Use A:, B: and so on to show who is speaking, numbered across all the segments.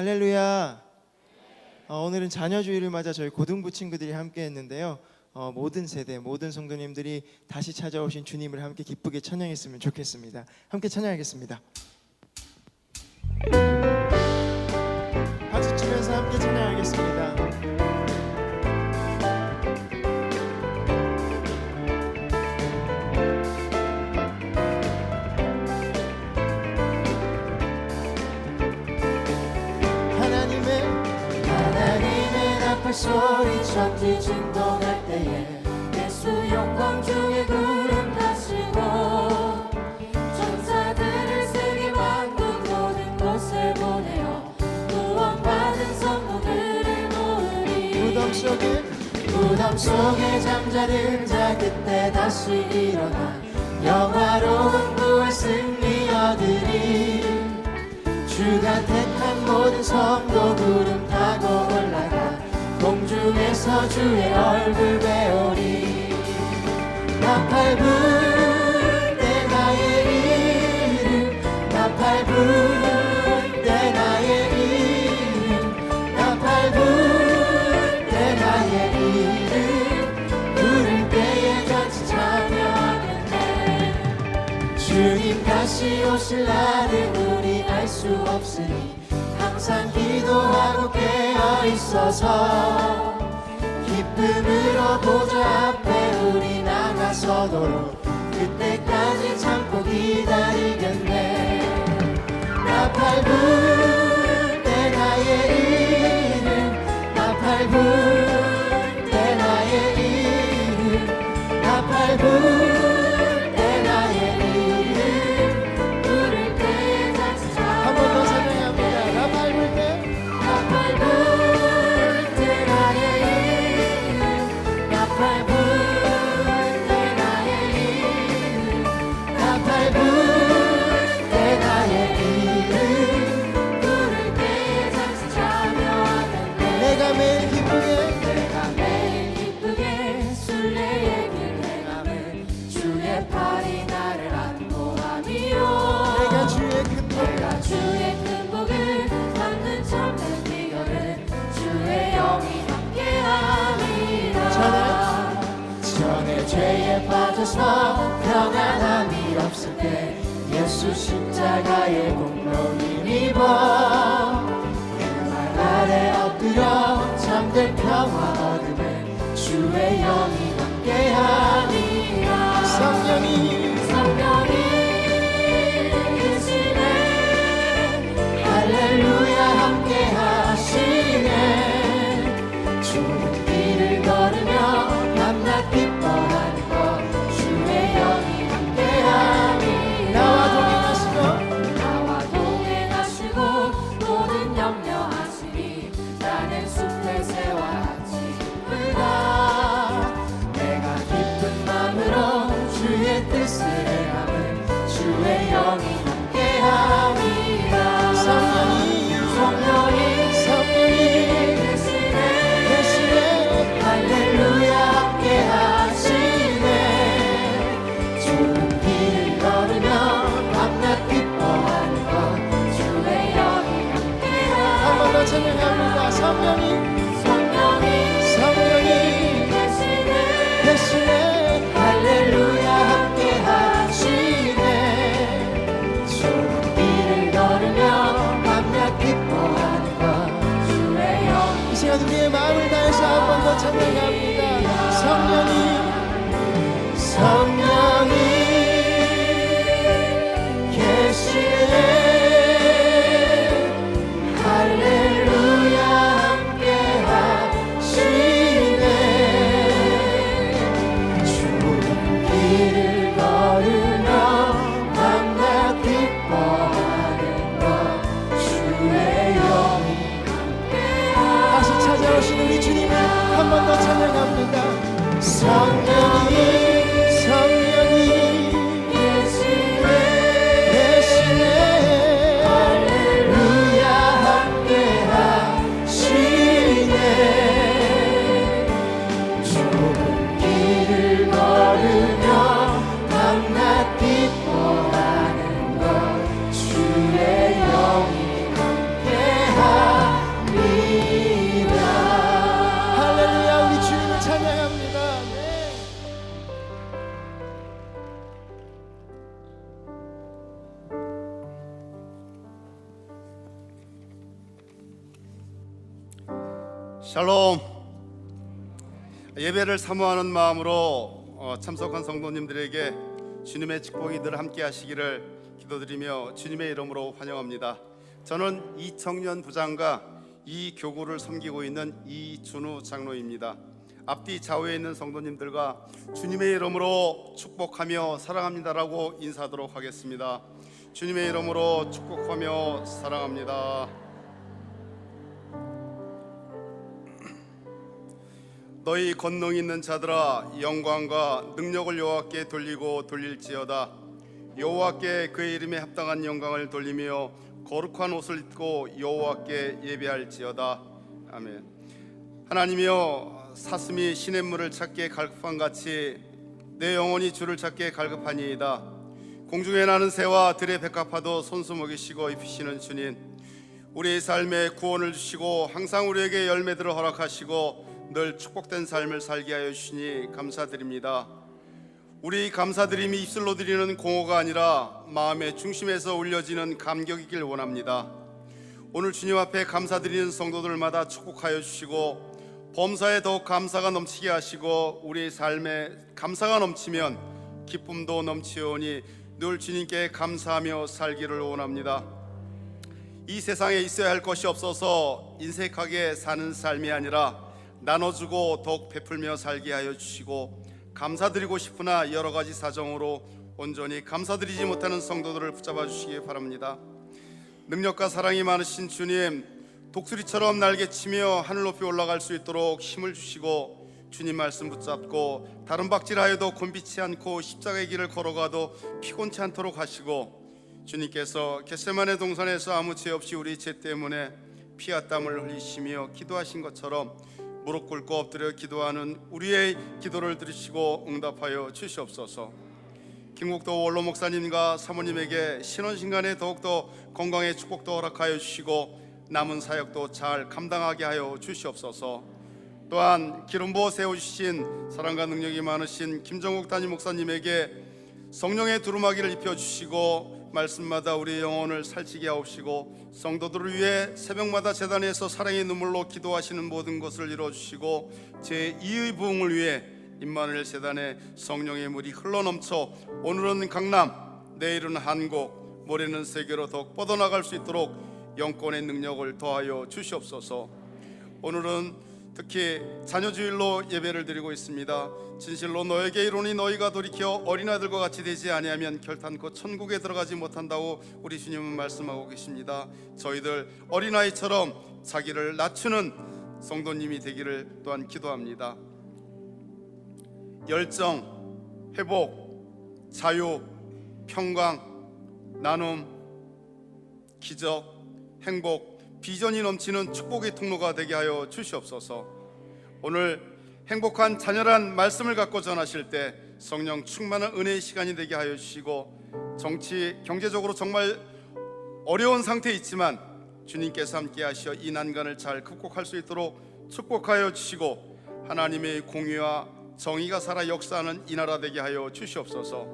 A: 할렐루야. 오늘은 자녀주일을 맞아 저희 고등부 친구들이 함께 했는데요. 모든 세대, 모든 성도님들이 다시 찾아오신 주님을 함께 기쁘게 찬양했으면 좋겠습니다. 함께 찬양하겠습니다. 박수 치면서 함께 찬양하겠습니다.
B: 소리쳐 뒤진동할 때에 예수 영광 중에 구름 타시고 천사들을 세계 만국 모든 곳에 보내어 구원받은 성도들을 모으리. 무덤 속에 잠자는 자 그때 다시 일어나 영화로운 구원 승리 얻으리. 주가 택한 모든 성도 구름 타고 올라가 공중에서 주의 얼굴 배우리. 나팔 불 때 나의 이름, 나팔 불 때 나의 이름, 나팔 불 때 나의 이름 부를 때에 같이 참여하겠네. 주님 다시 오실 날은 우리 알 수 없으니 항상 기도하고 깨어 있어서 기쁨으로 보좌 앞에 우리 나가서도록 그때까지 참고 기다리겠네. 나팔 불 때 나의 이름, 나팔 불 때 나의 이름, 나팔 불 때 나의 이름 부를 때에 같이 한 번 더 찬양합니다. 나팔 불 때 나의 이름, 나팔 불 때 나의 이름, 나팔 불 때 나의 이름 부를 때에 같이 참여하겠네. 내가 매일 기쁘게 순례의 길 행함을 주의 팔이 나를 안보함이요. 내가 주의 큰 복을 받는 참된 비결은 주의 영이 함께함이라. 전에 죄에 빠져서 평안함이 없을 때 예수 십자가의 공로 힘입어 그 말 아래 엎드려 잠들 평화 얻음을 주의 영이 함께함이라. 성령이 계시네. 할렐루야 함께 하시네. 좋은 길을 걸으며 밤낮 기뻐하는 것 주의 영이 함께 하니. 나와 동행하시고 모든 염려하시니 나는 숲의 새와 같이 기쁘다. 내가 기쁜 마음으로 주의 뜻을 행함은 주의 영이 함께 함이라. 성령이 계시네. 할렐루야 함께 하시네. 좋은 길을 걸으며 밤낮 기뻐하는 것 주의 영이 함께 하시네. 한 번 더 찬양합니다. 성령이 계시네. 할렐루야 함께 하시네. 좋은 길을 걸으며 밤낮 기뻐하는 것 주의 영이. 이 시간 우리의 마음을 다해서 한 번 더 찬양합니다. 성령이 계시네. 할렐루야 함께 하시네. 좋은 길을 걸으며 밤낮 기뻐하는 것 주의 영이 함께 하시네. 다시 찾아오신 우리 주님을 한 번 더 찬양합니다. 성령이 계시네. 할렐루야 함께 하시네. 좋은 길을 걸으며 밤낮 기뻐하는 것 주의 영이 함께 하시네.
C: 샬롬. 예배를 사모하는 마음으로 참석한 성도님들에게 주님의 축복이 늘 함께 하시기를 기도드리며 주님의 이름으로 환영합니다. 저는 이 청년 부장과 이 교구를 섬기고 있는 이준우 장로입니다. 앞뒤 좌우에 있는 성도님들과 주님의 이름으로 축복하며 사랑합니다라고 인사하도록 하겠습니다. 주님의 이름으로 축복하며 사랑합니다. 너희 권능 있는 자들아, 영광과 능력을 여호와께 돌리고 돌릴지어다. 여호와께 그의 이름에 합당한 영광을 돌리며 거룩한 옷을 입고 여호와께 예배할지어다. 아멘. 하나님이여, 사슴이 시냇물을 찾기에 갈급한 같이 내 영혼이 주를 찾기에 갈급하니이다. 공중에 나는 새와 들의 백합화도 손수 먹이시고 입히시는 주님, 우리의 삶에 구원을 주시고 항상 우리에게 열매들을 허락하시고 늘 축복된 삶을 살게 하여 주시니 감사드립니다. 우리 감사드림이 입술로 드리는 공허가 아니라 마음의 중심에서 울려지는 감격이길 원합니다. 오늘 주님 앞에 감사드리는 성도들마다 축복하여 주시고 범사에 더욱 감사가 넘치게 하시고 우리 삶에 감사가 넘치면 기쁨도 넘치오니 늘 주님께 감사하며 살기를 원합니다. 이 세상에 있어야 할 것이 없어서 인색하게 사는 삶이 아니라 나눠주고 더욱 베풀며 살게 하여 주시고, 감사드리고 싶으나 여러 가지 사정으로 온전히 감사드리지 못하는 성도들을 붙잡아 주시기 바랍니다. 능력과 사랑이 많으신 주님, 독수리처럼 날개치며 하늘 높이 올라갈 수 있도록 힘을 주시고 주님 말씀 붙잡고 다른 박질하여도 곤비치 않고 십자가의 길을 걸어가도 피곤치 않도록 하시고, 주님께서 겟세마네 동산에서 아무 죄 없이 우리 죄 때문에 피와 땀을 흘리시며 기도하신 것처럼 무릎 꿇고 엎드려 기도하는 우리의 기도를 들으시고 응답하여 주시옵소서. 김국도 원로 목사님과 사모님에게 신혼신간에 더욱더 건강의 축복도 허락하여 주시고 남은 사역도 잘 감당하게 하여 주시옵소서. 또한 기름 부어 세워주신 사랑과 능력이 많으신 김정욱 담임 목사님에게 성령의 두루마기를 입혀주시고 말씀마다 우리의 영혼을 살찌게 하옵시고, 성도들을 위해 새벽마다 제단에서 사랑의 눈물로 기도하시는 모든 것을 이루어주시고, 제2의 부흥을 위해 임마누엘 제단에 성령의 물이 흘러넘쳐 오늘은 강남, 내일은 한국, 모레는 세계로 더욱 뻗어나갈 수 있도록 영권의 능력을 더하여 주시옵소서. 오늘은 특히 자녀주일로 예배를 드리고 있습니다. 진실로 너에게 이르노니 너희가 돌이켜 어린아들과 같이 되지 아니하면 결탄코 천국에 들어가지 못한다고 우리 주님은 말씀하고 계십니다. 저희들 어린아이처럼 자기를 낮추는 성도님이 되기를 또한 기도합니다. 열정, 회복, 자유, 평강, 나눔, 기적, 행복, 비전이 넘치는 축복의 통로가 되게 하여 주시옵소서. 오늘 행복한 자녀란 말씀을 갖고 전하실 때 성령 충만한 은혜의 시간이 되게 하여 주시고, 정치, 경제적으로 정말 어려운 상태에 있지만 주님께서 함께 하시어 이 난간을 잘 극복할 수 있도록 축복하여 주시고, 하나님의 공의와 정의가 살아 역사하는 이 나라 되게 하여 주시옵소서.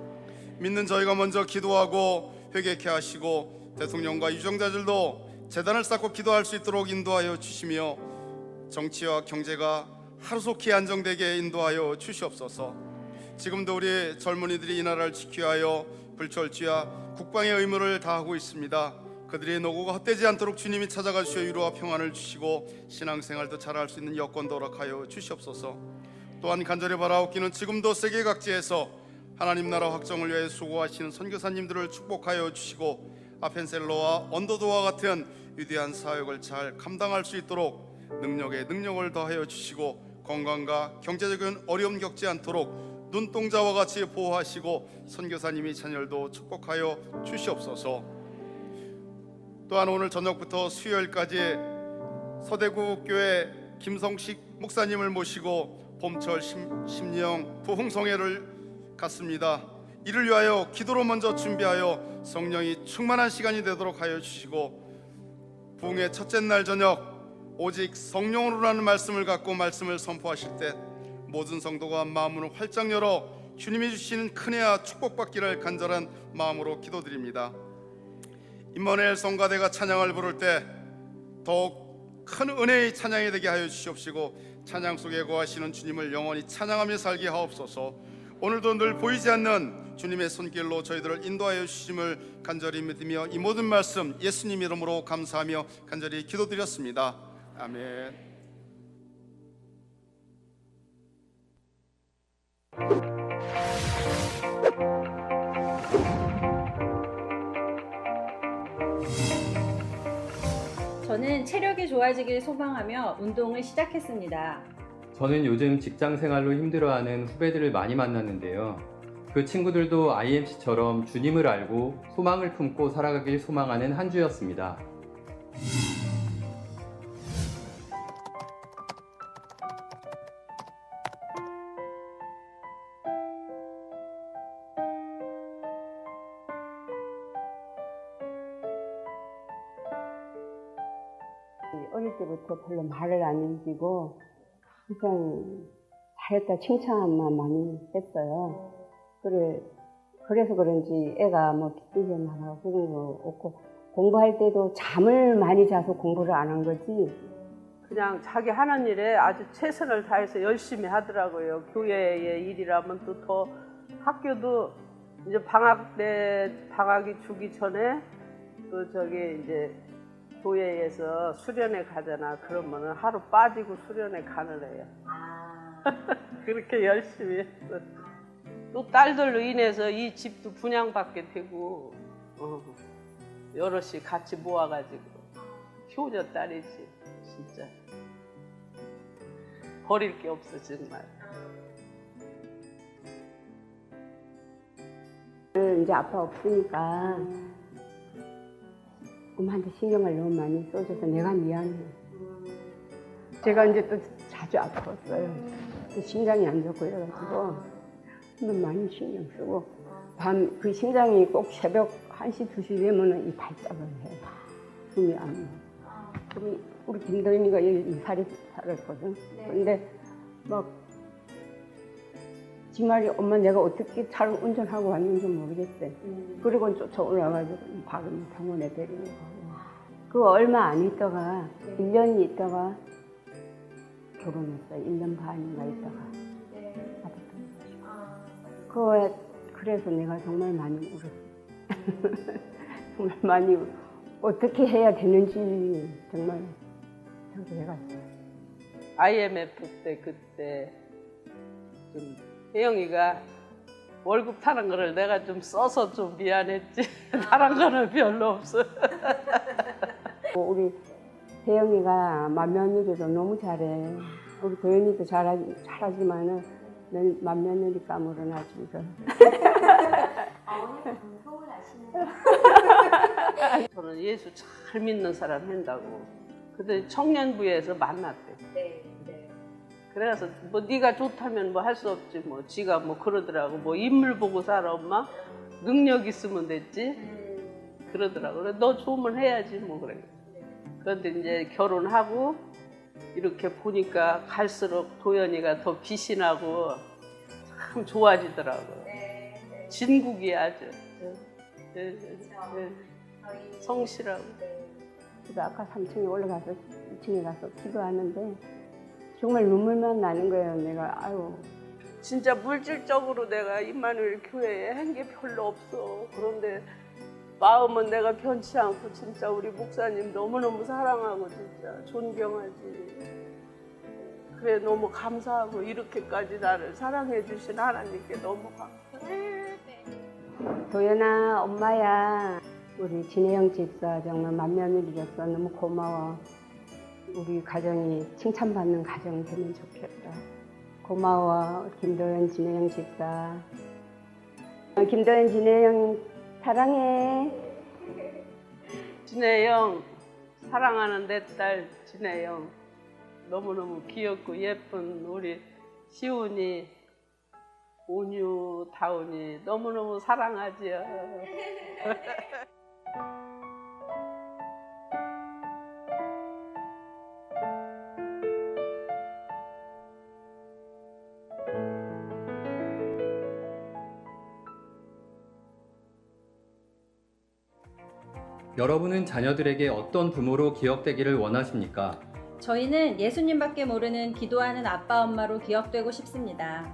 C: 믿는 저희가 먼저 기도하고 회개케 하시고, 대통령과 유정자들도 제단을 쌓고 기도할 수 있도록 인도하여 주시며, 정치와 경제가 하루속히 안정되게 인도하여 주시옵소서. 지금도 우리 젊은이들이 이 나라를 지키려 하여 불철주야 국방의 의무를 다하고 있습니다. 그들의 노고가 헛되지 않도록 주님이 찾아가 주시어 위로와 평안을 주시고 신앙생활도 잘할 수 있는 여건도 허락하여 주시옵소서. 또한 간절히 바라옵기는 지금도 세계 각지에서 하나님 나라 확정을 위해 수고하시는 선교사님들을 축복하여 주시고, 아펜셀러와 언더도와 같은 위대한 사역을 잘 감당할 수 있도록 능력에 능력을 더하여 주시고, 건강과 경제적인 어려움 겪지 않도록 눈동자와 같이 보호하시고 선교사님이 찬열도 축복하여 주시옵소서. 또한 오늘 저녁부터 수요일까지 서대구 교회 김성식 목사님을 모시고 봄철 심령 부흥성회를 갖습니다. 이를 위하여 기도로 먼저 준비하여 성령이 충만한 시간이 되도록 하여 주시고, 부흥의 첫째 날 저녁 오직 성령으로라는 말씀을 갖고 말씀을 선포하실 때 모든 성도가 마음을 활짝 열어 주님이 주시는 큰혜와 축복받기를 간절한 마음으로 기도드립니다. 임마누엘 성가대가 찬양을 부를 때 더욱 큰 은혜의 찬양이 되게 하여 주시옵시고 찬양 속에 거하시는 주님을 영원히 찬양하며 살게 하옵소서. 오늘도 늘 보이지 않는 주님의 손길로 저희들을 인도하여 주심을 간절히 믿으며 이 모든 말씀 예수님 이름으로 감사하며 간절히 기도드렸습니다. 아멘.
D: 저는 체력이 좋아지길 소망하며 운동을 시작했습니다.
E: 저는 요즘 직장 생활로 힘들어하는 후배들을 많이 만났는데요. 그 친구들도 IMC처럼 주님을 알고 소망을 품고 살아가길 소망하는 한 주였습니다.
F: 어릴 때부터 별로 말을 안 움직이고 항상 잘했다 칭찬만 많이 했어요. 그래서 그런지 애가 뭐 기쁘게 말하고 그런 거 없고 공부할 때도 잠을 많이 자서 공부를 안 한 거지.
G: 그냥 자기 하는 일에 아주 최선을 다해서 열심히 하더라고요. 교회의 일이라면 또 더 학교도 이제 방학이 주기 전에 또 이제 교회에서 수련회 가잖아. 그러면은 하루 빠지고 수련회 가는 애야. 그렇게 열심히 했어. 또 딸들로 인해서 이 집도 분양받게 되고 여럿이 같이 모아가지고 효녀 딸이지. 진짜 버릴 게 없어 정말.
F: 이제 아빠 없으니까 엄마한테 신경을 너무 많이 써줘서 내가 미안해. 제가 이제 또 자주 아팠어요. 또 심장이 안 좋고 이래가지고 너무 많이 신경 쓰고 밤 그 심장이 꼭 새벽 1시, 2시 되면은 이 발작을 해. 숨이 안 나. 그럼 우리 김도인이가 이살이 살았거든. 근데 막 지말이 엄마 내가 어떻게 차를 운전하고 왔는지 모르겠대. 그리고 쫓아 올라가지고 바로 병원에 데리고 가고. 그 얼마 안 있다가 1년이 있다가 결혼했어요. 1년 반인가 있다가. 그래서 내가 정말 많이 울었어. 정말 많이 어떻게 해야 되는지 정말 생각해가 있어요.
G: IMF 때 그때 좀 혜영이가 월급 타는 거를 내가 좀 써서 좀 미안했지. 다른 거는 별로 없어.
F: 우리 혜영이가 맏며느리도 너무 잘해. 우리 도연이도 잘하지만은 난 맏며느리 까무러나 지금.
B: 어머니 방송을 하시는
G: 저는 예수 잘 믿는 사람 한다고. 근데 청년부에서 만났대.
B: 네.
G: 그래서 뭐 네가 좋다면 뭐 할 수 없지 뭐. 지가 뭐 그러더라고. 뭐 인물 보고 살아 엄마. 능력 있으면 됐지. 그러더라고. 그래 너 좋으면 해야지 뭐 그래. 그런데 이제 결혼하고 이렇게 보니까 갈수록 도연이가 더 빛이 나고 참 좋아지더라고. 진국이야 아주. 성실하고.
F: 그래서 아까 3층에 올라가서 2층에 가서 기도하는데 정말 눈물만 나는 거예요. 내가 아유.
G: 진짜 물질적으로 내가 임마누엘 교회에 한 게 별로 없어. 그런데 마음은 내가 변치 않고 진짜 우리 목사님 너무너무 사랑하고 진짜 존경하지. 그래 너무 감사하고 이렇게까지 나를 사랑해 주신 하나님께 너무 감사해.
F: 도연아 엄마야. 우리 진혜영 집사 정말 맏며느리로서 너무 고마워. 우리 가정이 칭찬받는 가정이 되면 좋겠다. 고마워 김도연 진혜영 집사. 김도연 진혜영 사랑해.
G: 진혜영 사랑하는 내 딸 진혜영 너무너무 귀엽고 예쁜 우리 시훈이 온유 다운이 너무너무 사랑하지요.
E: 여러분은 자녀들에게 어떤 부모로 기억되기를 원하십니까?
D: 저희는 예수님밖에 모르는 기도하는 아빠 엄마로 기억되고 싶습니다.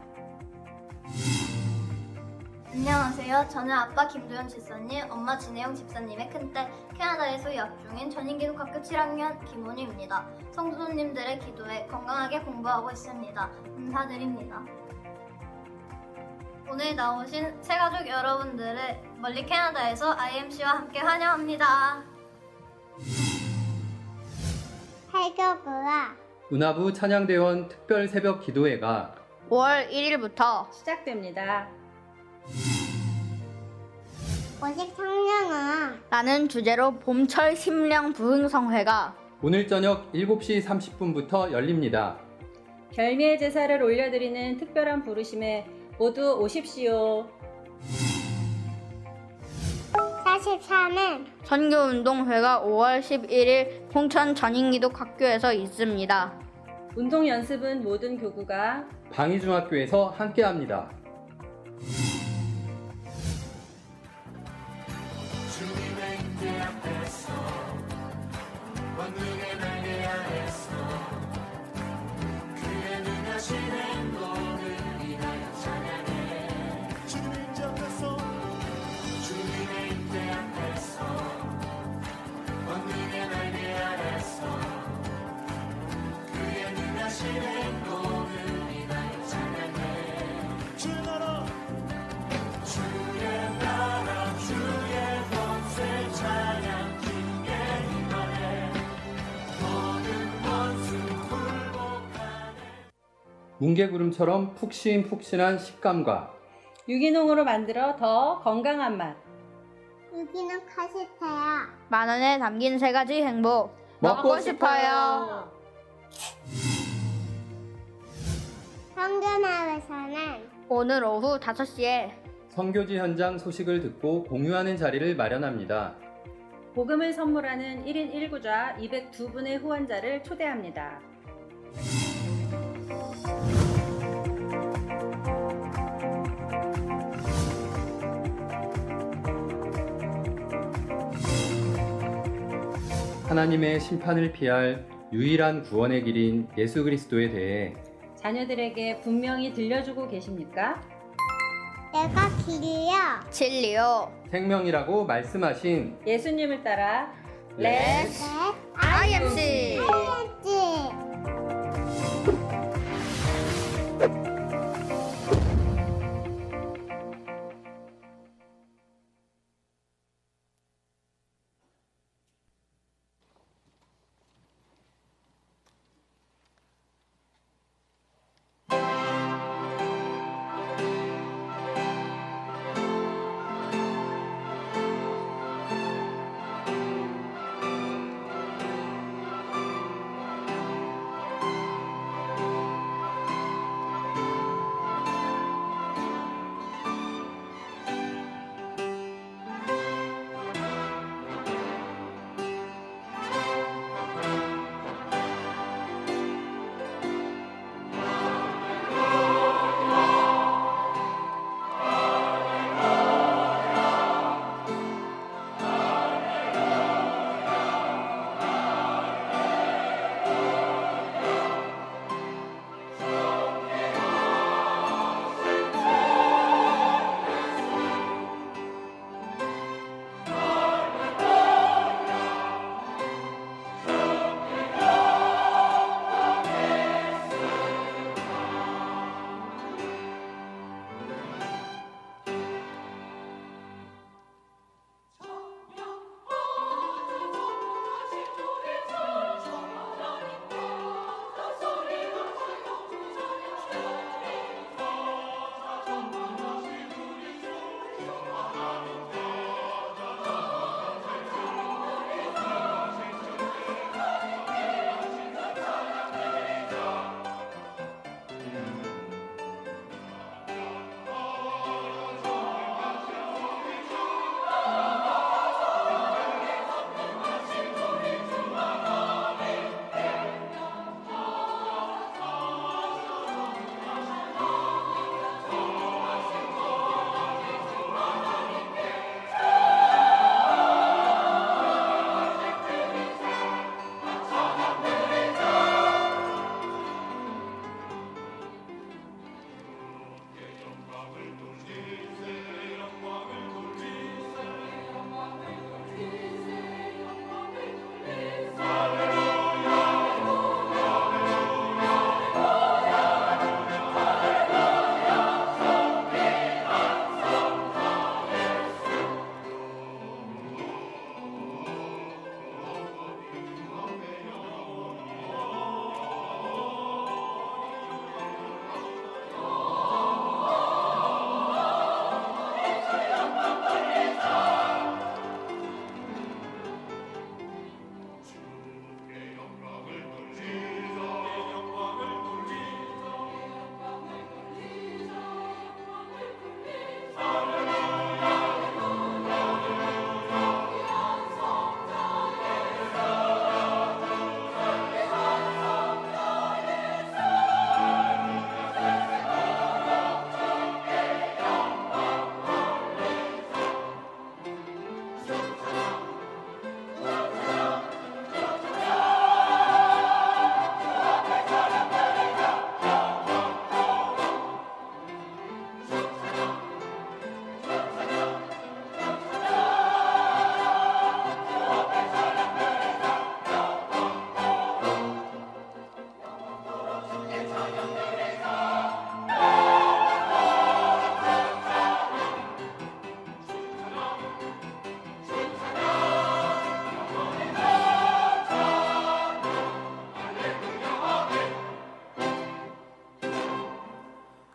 H: 안녕하세요. 저는 아빠 김도현 집사님, 엄마 진혜영 집사님의 큰딸, 캐나다에서 유학 중인 전인기독학교 7학년 김원희입니다. 성도님들의 기도에 건강하게 공부하고 있습니다. 감사드립니다. 오늘 나오신 새가족 여러분들을 멀리 캐나다에서 IMC와 함께 환영합니다.
I: 해교구와
E: 운하부 찬양대원 특별 새벽 기도회가
I: 5월 1일부터
D: 시작됩니다.
I: 오직 성령아 라는 주제로 봄철 심령 부흥성회가
E: 오늘 저녁 7시 30분부터 열립니다.
D: 별미의 제사를 올려드리는 특별한 부르심에 모두 오십시오.
I: 44는 선교운동회가 5월 11일 홍천 전인기독학교에서 있습니다.
D: 운동 연습은 모든 교구가
E: 방위중학교에서 함께합니다.
B: 주님의 임재 앞에서 권능의 날개 아래서 그의 능하신 행동을 인하여 찬양해. 주님의 임재 앞에서 주님의 임재 앞에서 권능의 날개 아래서 그의 능하신 행동을 인하여 찬양해. 주의 나라 주의 나라 주의 권세 찬양 주께 임하네. 모든 원수 굴복하네.
E: 뭉게구름처럼 푹신푹신한 식감과
D: 유기농으로 만들어 더 건강한 맛.
I: 여기는 카시테야 만원에 담긴 3가지 행복 먹고 싶어요. 성교마을에서는 오늘 오후 5시에
E: 선교지 현장 소식을 듣고 공유하는 자리를 마련합니다.
D: 복음을 선물하는 1인 1구좌 202분의 후원자를 초대합니다.
E: 하나님의 심판을 피할 유일한 구원의 길인 예수 그리스도에 대해
D: 자녀들에게 분명히 들려주고 계십니까?
I: 내가 길이요 진리요
E: 생명이라고 말씀하신
D: 예수님을 따라
I: Let's IMC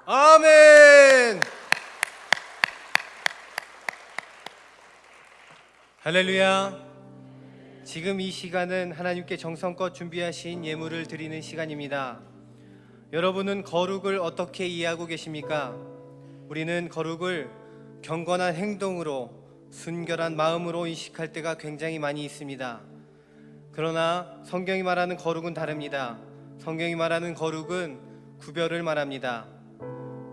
J: 아멘. 할렐루야. 지금 이 시간은 하나님께 정성껏 준비하신 예물을 드리는 시간입니다. 여러분은 거룩을 어떻게 이해하고 계십니까? 우리는 거룩을 경건한 행동으로, 순결한 마음으로 인식할 때가 굉장히 많이 있습니다. 그러나 성경이 말하는 거룩은 다릅니다. 성경이 말하는 거룩은 구별을 말합니다.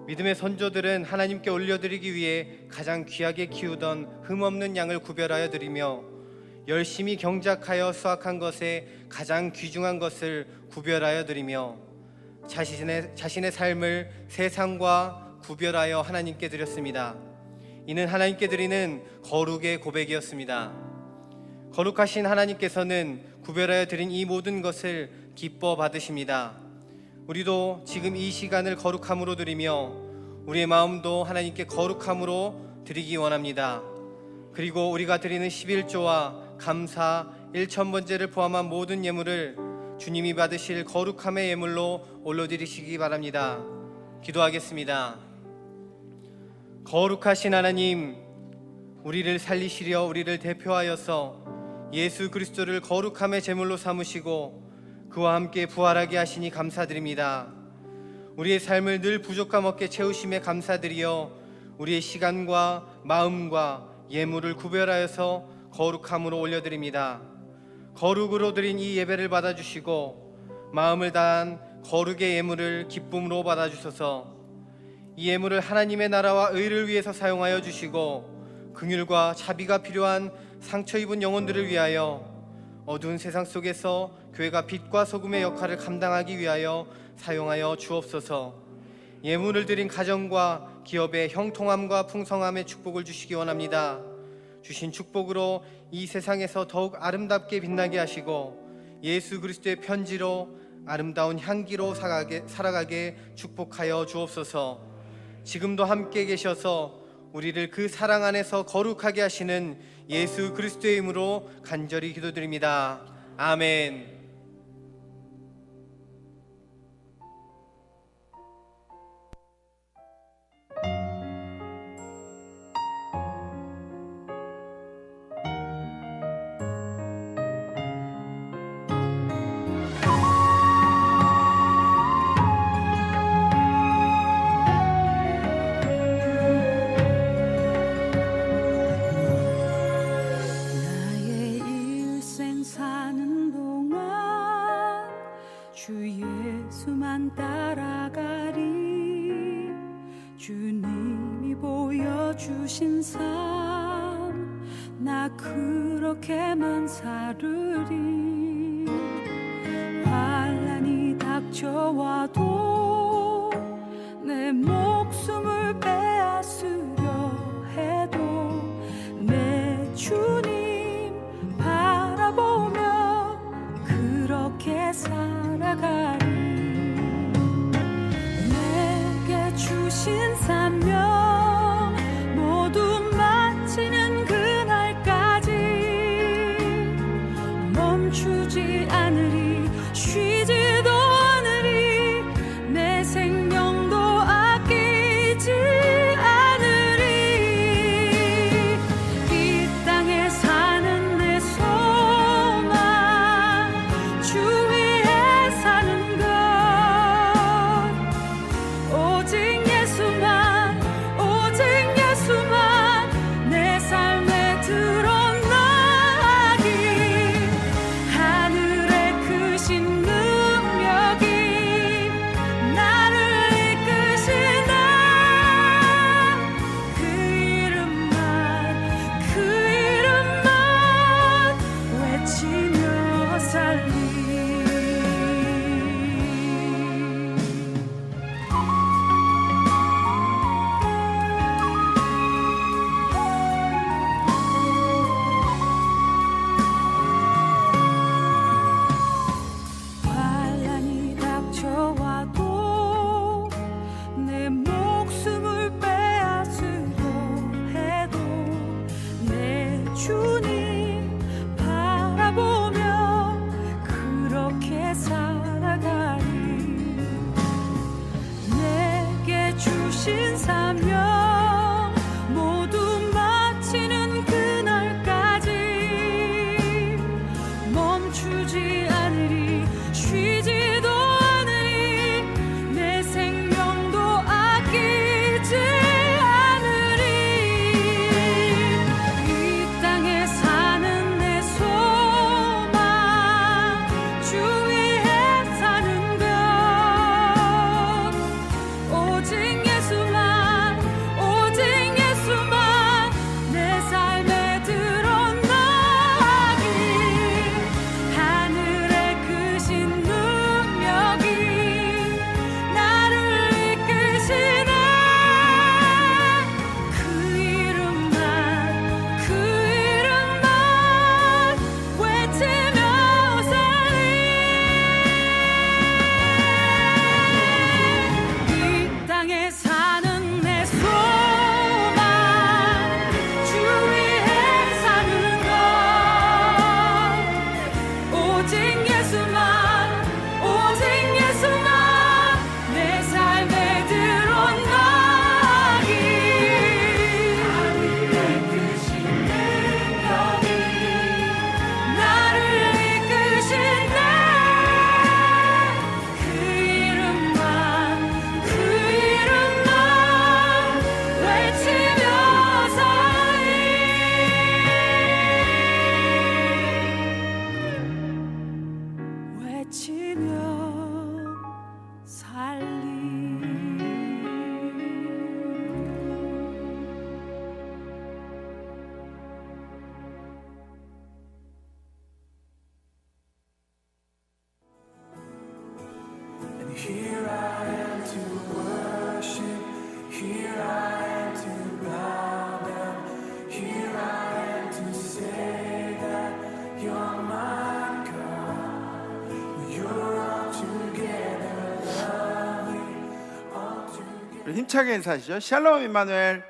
J: 믿음의 선조들은 하나님께 올려드리기 위해 가장 귀하게 키우던 흠없는 양을 구별하여 드리며 열심히 경작하여 수확한 것에 가장 귀중한 것을 구별하여 드리며 자신의 삶을 세상과 구별하여 하나님께 드렸습니다. 이는 하나님께 드리는 거룩의 고백이었습니다. 거룩하신 하나님께서는 구별하여 드린 이 모든 것을 기뻐 받으십니다. 우리도 지금 이 시간을 거룩함으로 드리며 우리의 마음도 하나님께 거룩함으로 드리기 원합니다. 그리고 우리가 드리는 11조와 감사 1,000번제를 포함한 모든 예물을 주님이 받으실 거룩함의 예물로 올려드리시기 바랍니다. 기도하겠습니다. 거룩하신 하나님, 우리를 살리시려 우리를 대표하여서 예수 그리스도를 거룩함의 제물로 삼으시고 그와 함께 부활하게 하시니 감사드립니다. 우리의 삶을 늘 부족함 없게 채우심에 감사드리어 우리의 시간과 마음과 예물을 구별하여서 거룩함으로 올려드립니다. 거룩으로 드린 이 예배를 받아주시고 마음을 다한 거룩의 예물을 기쁨으로 받아주셔서 이 예물을 하나님의 나라와 의를 위해서 사용하여 주시고 긍휼과 자비가 필요한 상처 입은 영혼들을 위하여 어두운 세상 속에서 교회가 빛과 소금의 역할을 감당하기 위하여 사용하여 주옵소서. 예물을 드린 가정과 기업의 형통함과 풍성함의 축복을 주시기 원합니다. 주신 축복으로 이 세상에서 더욱 아름답게 빛나게 하시고 예수 그리스도의 편지로 아름다운 향기로 살아가게 축복하여 주옵소서. 지금도 함께 계셔서 우리를 그 사랑 안에서 거룩하게 하시는 예수 그리스도의 이름으로 간절히 기도드립니다. 아멘.
B: 주님이 보여주신 삶 나 그렇게만 살으리. 환난이 닥쳐와도 내 목숨을 빼앗으려 해도 내 주님 바라보며 그렇게 살아가리. 내게 주신 사명 모두 마치는 그날까지 멈추지 않으리, 쉬지도 않으리. 주신 사명 모두 마치는 그날까지 멈추지 않으리 쉬지도 않으리 내 생명도 아끼지 않으리 이 땅에 사는 내 소망 주 위에 사는 것 오직 예수만 오직 예수만 내 삶에 드러나기 하늘에 크신 능력이 나를 이끄시네 그 이름만 외치며 살리 이 땅에 사는 내 소망 주 위에 사는 것 오직 예수만 내 삶에 드러나기 하늘에 크신 능력이 나를 이끄시네 그 이름만 외치며 살리 외치며 살리 Here I am to worship, here I am to bow down, here I am to say that you're my God. You're altogether lovely, altogether.
K: 힘차게 인사하시죠. 샬롬 임마누엘.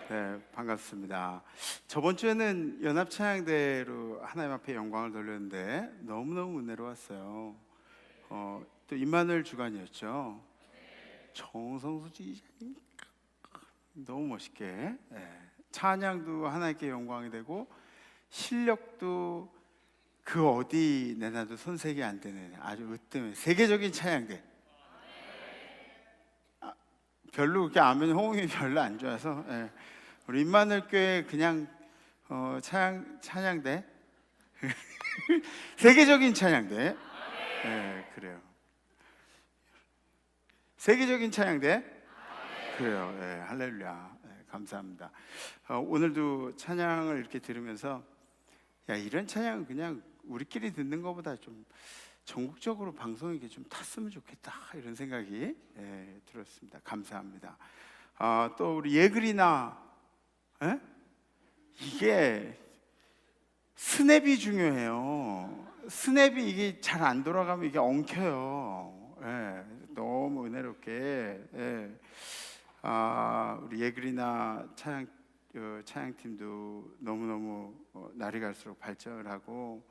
K: 네, 반갑습니다. 저번 주에는 연합찬양대로 하나님 앞에 영광을 돌렸는데 너무너무 은혜로웠어요. 또 임마누엘 주간이었죠. 정성수 지휘자님 너무 멋있게 찬양도 하나님께 영광이 되고 실력도 그 어디 내놔도 손색이 안 되는 아주 으뜸한 세계적인 찬양대. 별로 그렇게 아멘 호응이 별로 안 좋아서 우리 임마누엘 교회 그냥 찬양대 세계적인 찬양대. 그래요. 세계적인 찬양대. 그래요. 할렐루야. 감사합니다. 오늘도 찬양을 이렇게 들으면서 야 이런 찬양은 그냥 우리끼리 듣는 것보다 좀 전국적으로 방송에 좀 탔으면 좋겠다 이런 생각이 들었습니다. 감사합니다. 또 우리 예글이나 이게 스냅이 중요해요. 스냅이 이게 잘 안 돌아가면 이게 엉켜요. 너무 은혜롭게 우리 예글이나 찬양팀도 너무너무 날이 갈수록 발전을 하고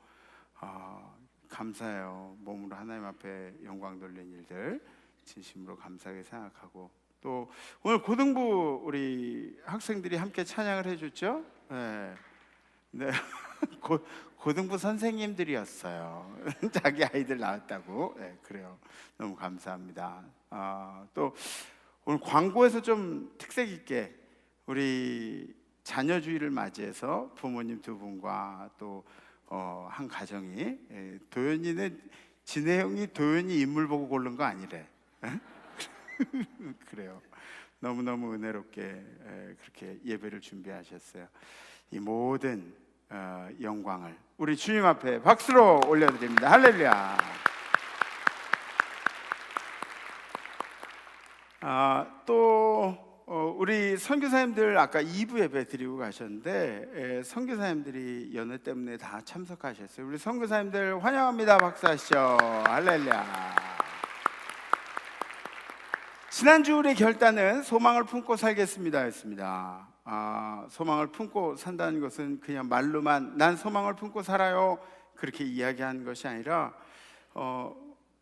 K: 감사해요. 몸으로 하나님 앞에 영광 돌린 일들 진심으로 감사하게 생각하고 또 오늘 고등부 우리 학생들이 함께 찬양을 해줬죠. 네. 고등부 선생님들이었어요. 자기 아이들 낳았다고. 그래요. 너무 감사합니다. 또 오늘 광고에서 좀 특색 있게 우리 자녀주의를 맞이해서 부모님 두 분과 또 한 가정이 도연이는 진혜영이 도연이 인물 보고 고른 거 아니래. 그래요. 너무너무 은혜롭게 그렇게 예배를 준비하셨어요. 이 모든 영광을 우리 주님 앞에 박수로 올려드립니다. 할렐루야. 또 우리 선교사님들 아까 2부 예배 드리고 가셨는데 선교사님들이 연애 때문에 다 참석하셨어요. 우리 선교사님들 환영합니다. 박수하시죠. 할렐루야. 지난주 우리의 결단은 소망을 품고 살겠습니다 였습니다. 소망을 품고 산다는 것은 그냥 말로만 난 소망을 품고 살아요 그렇게 이야기하는 것이 아니라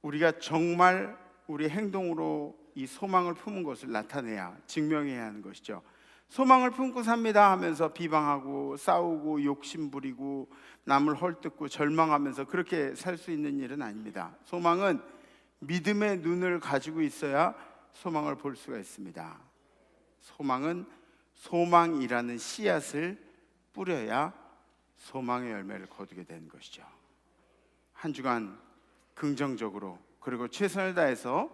K: 우리가 정말 우리 행동으로 이 소망을 품은 것을 나타내야 증명해야 하는 것이죠. 소망을 품고 삽니다 하면서 비방하고 싸우고 욕심부리고 남을 헐뜯고 절망하면서 그렇게 살 수 있는 일은 아닙니다. 소망은 믿음의 눈을 가지고 있어야 소망을 볼 수가 있습니다. 소망은 소망이라는 씨앗을 뿌려야 소망의 열매를 거두게 되는 것이죠. 한 주간 긍정적으로 그리고 최선을 다해서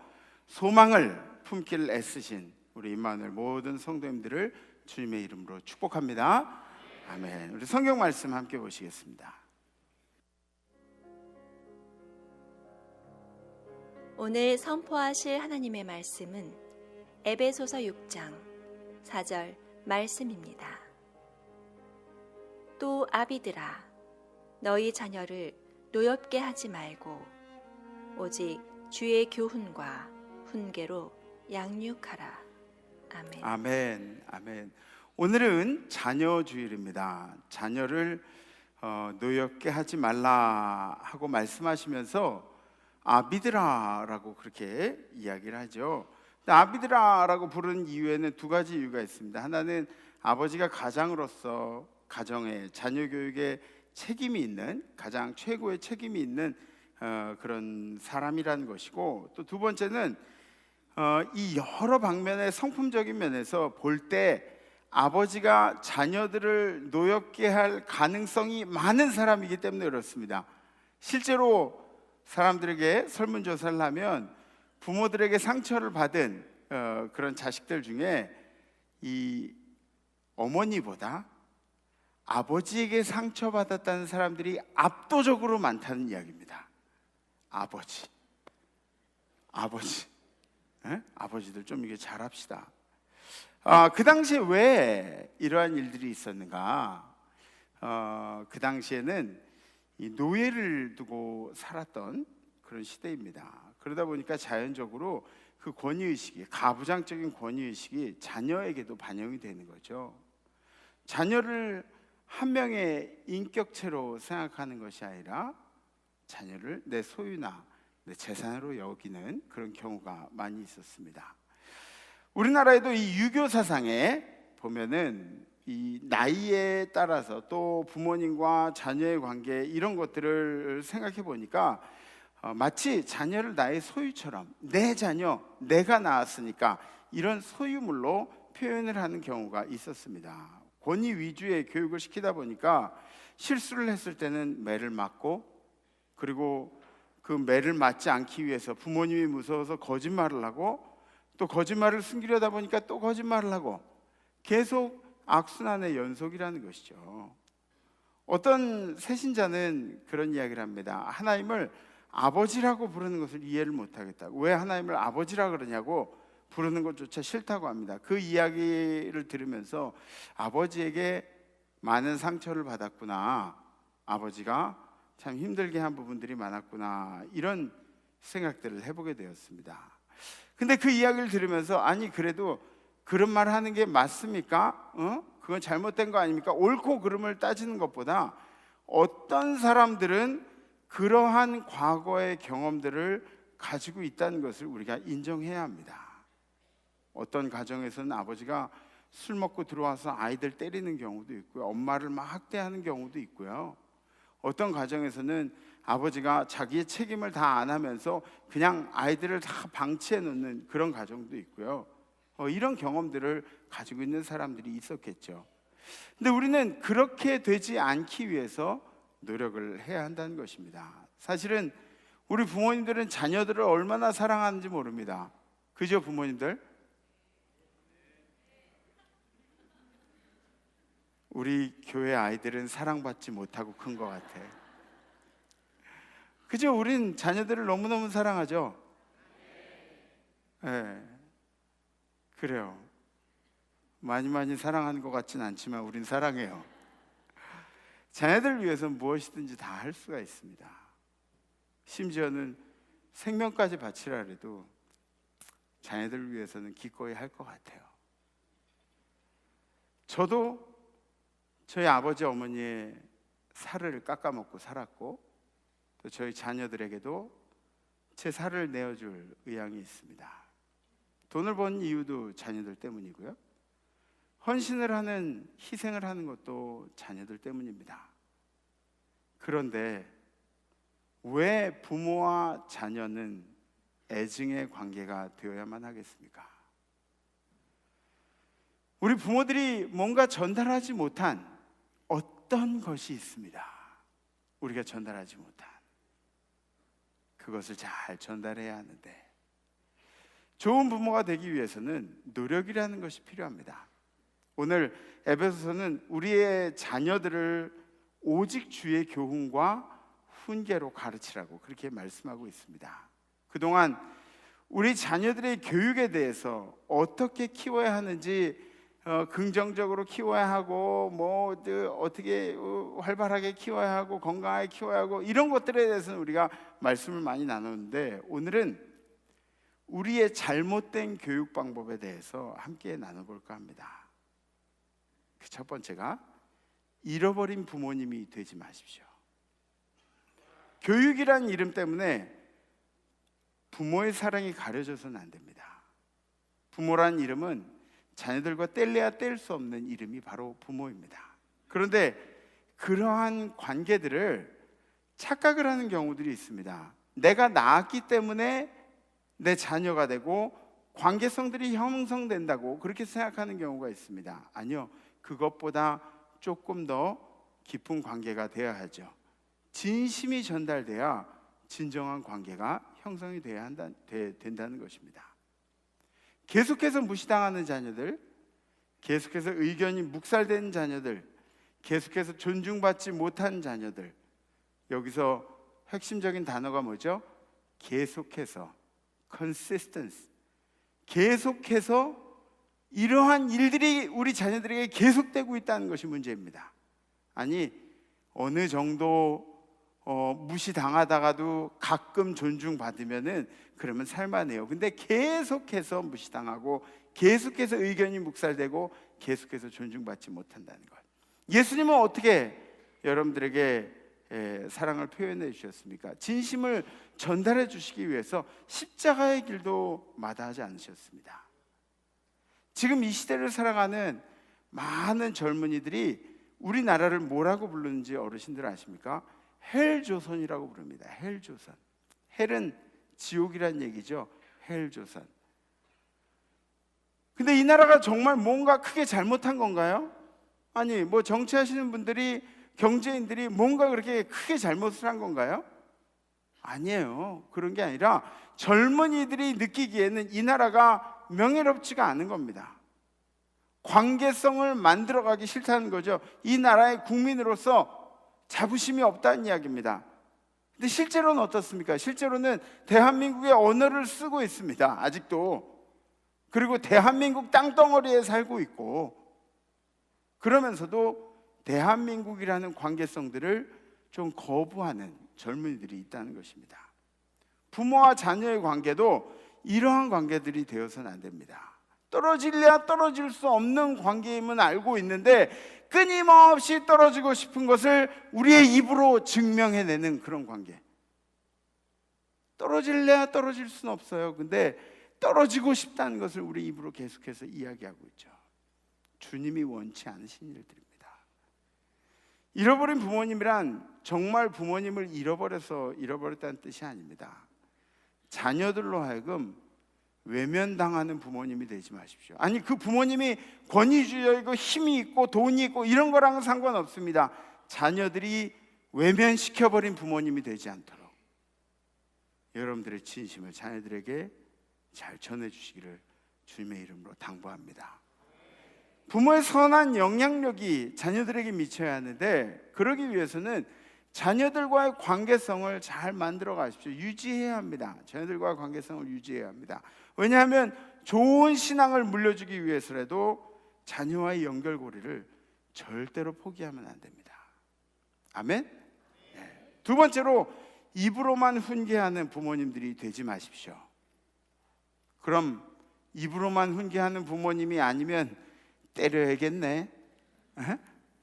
K: 소망을 품기를 애쓰신 우리 임마누엘 모든 성도님들을 주님의 이름으로 축복합니다. 아멘. 우리 성경 말씀 함께 보시겠습니다.
L: 오늘 선포하실 하나님의 말씀은 에베소서 6장 4절 말씀입니다. 또 아비들아 너희 자녀를 노엽게 하지 말고 오직 주의 교훈과 훈계로 양육하라. 아멘.
K: 아멘. 아멘. 오늘은 자녀 주일입니다. 자녀를 노엽게 하지 말라 하고 말씀하시면서 아비드라라고 그렇게 이야기를 하죠. 아비드라라고 부르는 이유에는 두 가지 이유가 있습니다. 하나는 아버지가 가장으로서 가정의 자녀 교육에 책임이 있는 가장 최고의 책임이 있는 그런 사람이라는 것이고, 또 두 번째는 이 여러 방면의 성품적인 면에서 볼 때 아버지가 자녀들을 노엽게 할 가능성이 많은 사람이기 때문에 그렇습니다. 실제로 사람들에게 설문조사를 하면 부모들에게 상처를 받은 그런 자식들 중에 이 어머니보다 아버지에게 상처받았다는 사람들이 압도적으로 많다는 이야기입니다. 아버지, 에? 아버지들 좀 이게 잘합시다. 그 당시에 왜 이러한 일들이 있었는가? 그 당시에는 이 노예를 두고 살았던 그런 시대입니다. 그러다 보니까 자연적으로 그 권위의식이, 가부장적인 권위의식이 자녀에게도 반영이 되는 거죠. 자녀를 한 명의 인격체로 생각하는 것이 아니라 자녀를 내 소유나 내 재산으로 여기는 그런 경우가 많이 있었습니다. 우리나라에도 이 유교 사상에 보면은 이 나이에 따라서 또 부모님과 자녀의 관계 이런 것들을 생각해 보니까 마치 자녀를 나의 소유처럼 내 자녀, 내가 낳았으니까 이런 소유물로 표현을 하는 경우가 있었습니다. 권위 위주의 교육을 시키다 보니까 실수를 했을 때는 매를 맞고, 그리고 그 매를 맞지 않기 위해서 부모님이 무서워서 거짓말을 하고, 또 거짓말을 숨기려다 보니까 또 거짓말을 하고, 계속 악순환의 연속이라는 것이죠. 어떤 새신자는 그런 이야기를 합니다. 하나님을 아버지라고 부르는 것을 이해를 못하겠다고. 왜 하나님을 아버지라 그러냐고 부르는 것조차 싫다고 합니다. 그 이야기를 들으면서 아버지에게 많은 상처를 받았구나, 아버지가 참 힘들게 한 부분들이 많았구나, 이런 생각들을 해보게 되었습니다. 근데 그 이야기를 들으면서 아니 그래도 그런 말 하는 게 맞습니까? 그건 잘못된 거 아닙니까? 옳고 그름을 따지는 것보다 어떤 사람들은 그러한 과거의 경험들을 가지고 있다는 것을 우리가 인정해야 합니다. 어떤 가정에서는 아버지가 술 먹고 들어와서 아이들 때리는 경우도 있고요, 엄마를 막 학대하는 경우도 있고요. 어떤 가정에서는 아버지가 자기의 책임을 다 안 하면서 그냥 아이들을 다 방치해 놓는 그런 가정도 있고요. 이런 경험들을 가지고 있는 사람들이 있었겠죠. 근데 우리는 그렇게 되지 않기 위해서 노력을 해야 한다는 것입니다. 사실은 우리 부모님들은 자녀들을 얼마나 사랑하는지 모릅니다. 그죠, 부모님들? 우리 교회 아이들은 사랑받지 못하고 큰 것 같아. 그죠? 우린 자녀들을 너무너무 사랑하죠? 네. 그래요. 많이 사랑하는 것 같진 않지만 우린 사랑해요. 자녀들을 위해서 무엇이든지 다 할 수가 있습니다. 심지어는 생명까지 바치라 해도 자녀들을 위해서는 기꺼이 할 것 같아요. 저도 저희 아버지 어머니의 살을 깎아먹고 살았고, 또 저희 자녀들에게도 제 살을 내어줄 의향이 있습니다. 돈을 번 이유도 자녀들 때문이고요. 헌신을 하는, 희생을 하는 것도 자녀들 때문입니다. 그런데 왜 부모와 자녀는 애증의 관계가 되어야만 하겠습니까? 우리 부모들이 뭔가 전달하지 못한 어떤 것이 있습니다. 우리가 전달하지 못한 그것을 잘 전달해야 하는데, 좋은 부모가 되기 위해서는 노력이라는 것이 필요합니다. 오늘 에베소서는 우리의 자녀들을 오직 주의 교훈과 훈계로 가르치라고 그렇게 말씀하고 있습니다. 그동안 우리 자녀들의 교육에 대해서 어떻게 키워야 하는지, 긍정적으로 키워야 하고 어떻게 활발하게 키워야 하고 건강하게 키워야 하고 이런 것들에 대해서는 우리가 말씀을 많이 나눴는데, 오늘은 우리의 잘못된 교육 방법에 대해서 함께 나눠볼까 합니다. 그 첫 번째가 잃어버린 부모님이 되지 마십시오. 교육이라는 이름 때문에 부모의 사랑이 가려져서는 안 됩니다. 부모라는 이름은 자녀들과 뗄래야 뗄 수 없는 이름이 바로 부모입니다. 그런데 그러한 관계들을 착각을 하는 경우들이 있습니다. 내가 낳았기 때문에 내 자녀가 되고 관계성들이 형성된다고 그렇게 생각하는 경우가 있습니다. 아니요, 그것보다 조금 더 깊은 관계가 되어야 하죠. 진심이 전달돼야 진정한 관계가 형성이 된다는 것입니다. 계속해서 무시당하는 자녀들, 계속해서 의견이 묵살되는 자녀들, 계속해서 존중받지 못한 자녀들, 여기서 핵심적인 단어가 뭐죠? 계속해서, consistency, 계속해서 이러한 일들이 우리 자녀들에게 계속되고 있다는 것이 문제입니다. 아니, 어느 정도 무시당하다가도 가끔 존중받으면은 그러면 살만해요. 근데 계속해서 무시당하고 계속해서 의견이 묵살되고 계속해서 존중받지 못한다는 것. 예수님은 어떻게 여러분들에게 사랑을 표현해 주셨습니까? 진심을 전달해 주시기 위해서 십자가의 길도 마다하지 않으셨습니다. 지금 이 시대를 살아가는 많은 젊은이들이 우리나라를 뭐라고 부르는지 어르신들 아십니까? 헬조선이라고 부릅니다. 헬조선. 헬은 지옥이란 얘기죠. 헬조선. 근데 이 나라가 정말 뭔가 크게 잘못한 건가요? 아니, 정치하시는 분들이, 경제인들이 뭔가 그렇게 크게 잘못을 한 건가요? 아니에요. 그런 게 아니라 젊은이들이 느끼기에는 이 나라가 명예롭지가 않은 겁니다. 관계성을 만들어가기 싫다는 거죠. 이 나라의 국민으로서 자부심이 없다는 이야기입니다. 근데 실제로는 어떻습니까? 실제로는 대한민국의 언어를 쓰고 있습니다. 아직도. 그리고 대한민국 땅덩어리에 살고 있고, 그러면서도 대한민국이라는 관계성들을 좀 거부하는 젊은이들이 있다는 것입니다. 부모와 자녀의 관계도 이러한 관계들이 되어서는 안 됩니다. 떨어질래야 떨어질 수 없는 관계임은 알고 있는데 끊임없이 떨어지고 싶은 것을 우리의 입으로 증명해내는 그런 관계. 떨어질래야 떨어질 수는 없어요. 근데 떨어지고 싶다는 것을 우리 입으로 계속해서 이야기하고 있죠. 주님이 원치 않으신 일들입니다. 잃어버린 부모님이란 정말 부모님을 잃어버렸다는 뜻이 아닙니다. 자녀들로 하여금 외면당하는 부모님이 되지 마십시오. 아니, 그 부모님이 권위주의이고 힘이 있고 돈이 있고 이런 거랑은 상관없습니다. 자녀들이 외면시켜버린 부모님이 되지 않도록 여러분들의 진심을 자녀들에게 잘 전해주시기를 주님의 이름으로 당부합니다. 부모의 선한 영향력이 자녀들에게 미쳐야 하는데, 그러기 위해서는 자녀들과의 관계성을 잘 만들어 가십시오. 유지해야 합니다. 자녀들과의 관계성을 유지해야 합니다. 왜냐하면 좋은 신앙을 물려주기 위해서라도 자녀와의 연결고리를 절대로 포기하면 안 됩니다. 아멘? 네. 두 번째로, 입으로만 훈계하는 부모님들이 되지 마십시오. 그럼 입으로만 훈계하는 부모님이 아니면 때려야겠네?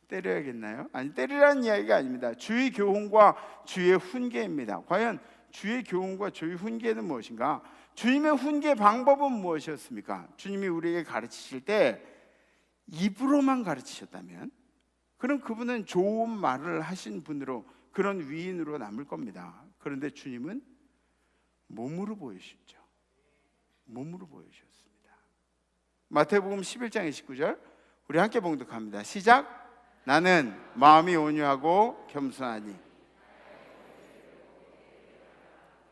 K: 때려야겠나요? 아니, 때리라는 이야기가 아닙니다. 주의 교훈과 주의 훈계입니다. 과연 주의 교훈과 주의 훈계는 무엇인가? 주님의 훈계 방법은 무엇이었습니까? 주님이 우리에게 가르치실 때 입으로만 가르치셨다면 그럼 그분은 좋은 말을 하신 분으로, 그런 위인으로 남을 겁니다. 그런데 주님은 몸으로 보여주셨죠. 몸으로 보여주셨습니다. 마태복음 11장 29절 우리 함께 봉독합니다. 시작. 나는 마음이 온유하고 겸손하니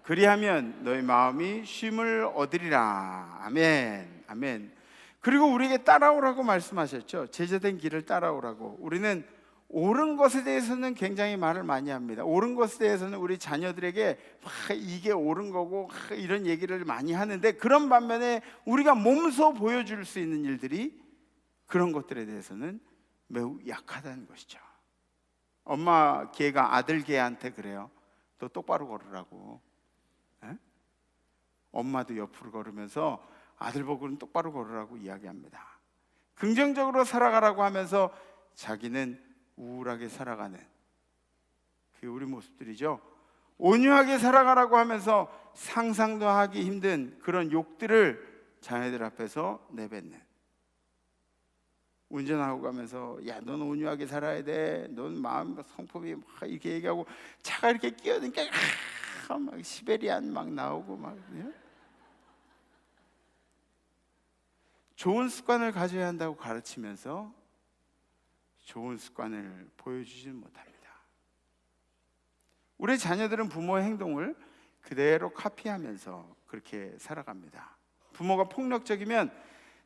K: 그리하면 너희 마음이 쉼을 얻으리라. 아멘. 아멘. 그리고 우리에게 따라오라고 말씀하셨죠. 제자된 길을 따라오라고. 우리는 옳은 것에 대해서는 굉장히 말을 많이 합니다. 옳은 것에 대해서는 우리 자녀들에게 이게 옳은 거고 이런 얘기를 많이 하는데, 그런 반면에 우리가 몸소 보여줄 수 있는 일들이 그런 것들에 대해서는 매우 약하다는 것이죠. 엄마 개가 아들 개한테 그래요. 너 똑바로 걸으라고. 에? 엄마도 옆으로 걸으면서 아들 보고는 똑바로 걸으라고 이야기합니다. 긍정적으로 살아가라고 하면서 자기는 우울하게 살아가는 그게 우리 모습들이죠. 온유하게 살아가라고 하면서 상상도 하기 힘든 그런 욕들을 자녀들 앞에서 내뱉는, 운전하고 가면서 야, 넌 온유하게 살아야 돼, 넌 마음 성품이 막 이렇게 얘기하고 차가 이렇게 끼어드니까 막 시베리안 막 나오고 막. 좋은 습관을 가져야 한다고 가르치면서 좋은 습관을 보여주지는 못합니다. 우리 자녀들은 부모의 행동을 그대로 카피하면서 그렇게 살아갑니다. 부모가 폭력적이면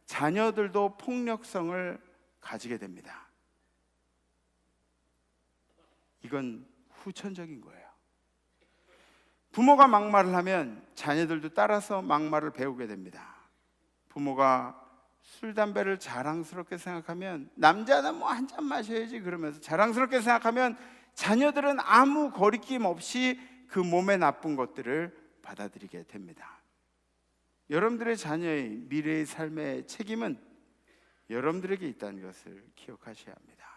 K: 자녀들도 폭력성을 가지게 됩니다. 이건 후천적인 거예요. 부모가 막말을 하면 자녀들도 따라서 막말을 배우게 됩니다. 부모가 술, 담배를 자랑스럽게 생각하면, 남자는 뭐 한 잔 마셔야지 그러면서 자랑스럽게 생각하면 자녀들은 아무 거리낌 없이 그 몸에 나쁜 것들을 받아들이게 됩니다. 여러분들의 자녀의 미래의 삶의 책임은 여러분들에게 있다는 것을 기억하셔야 합니다.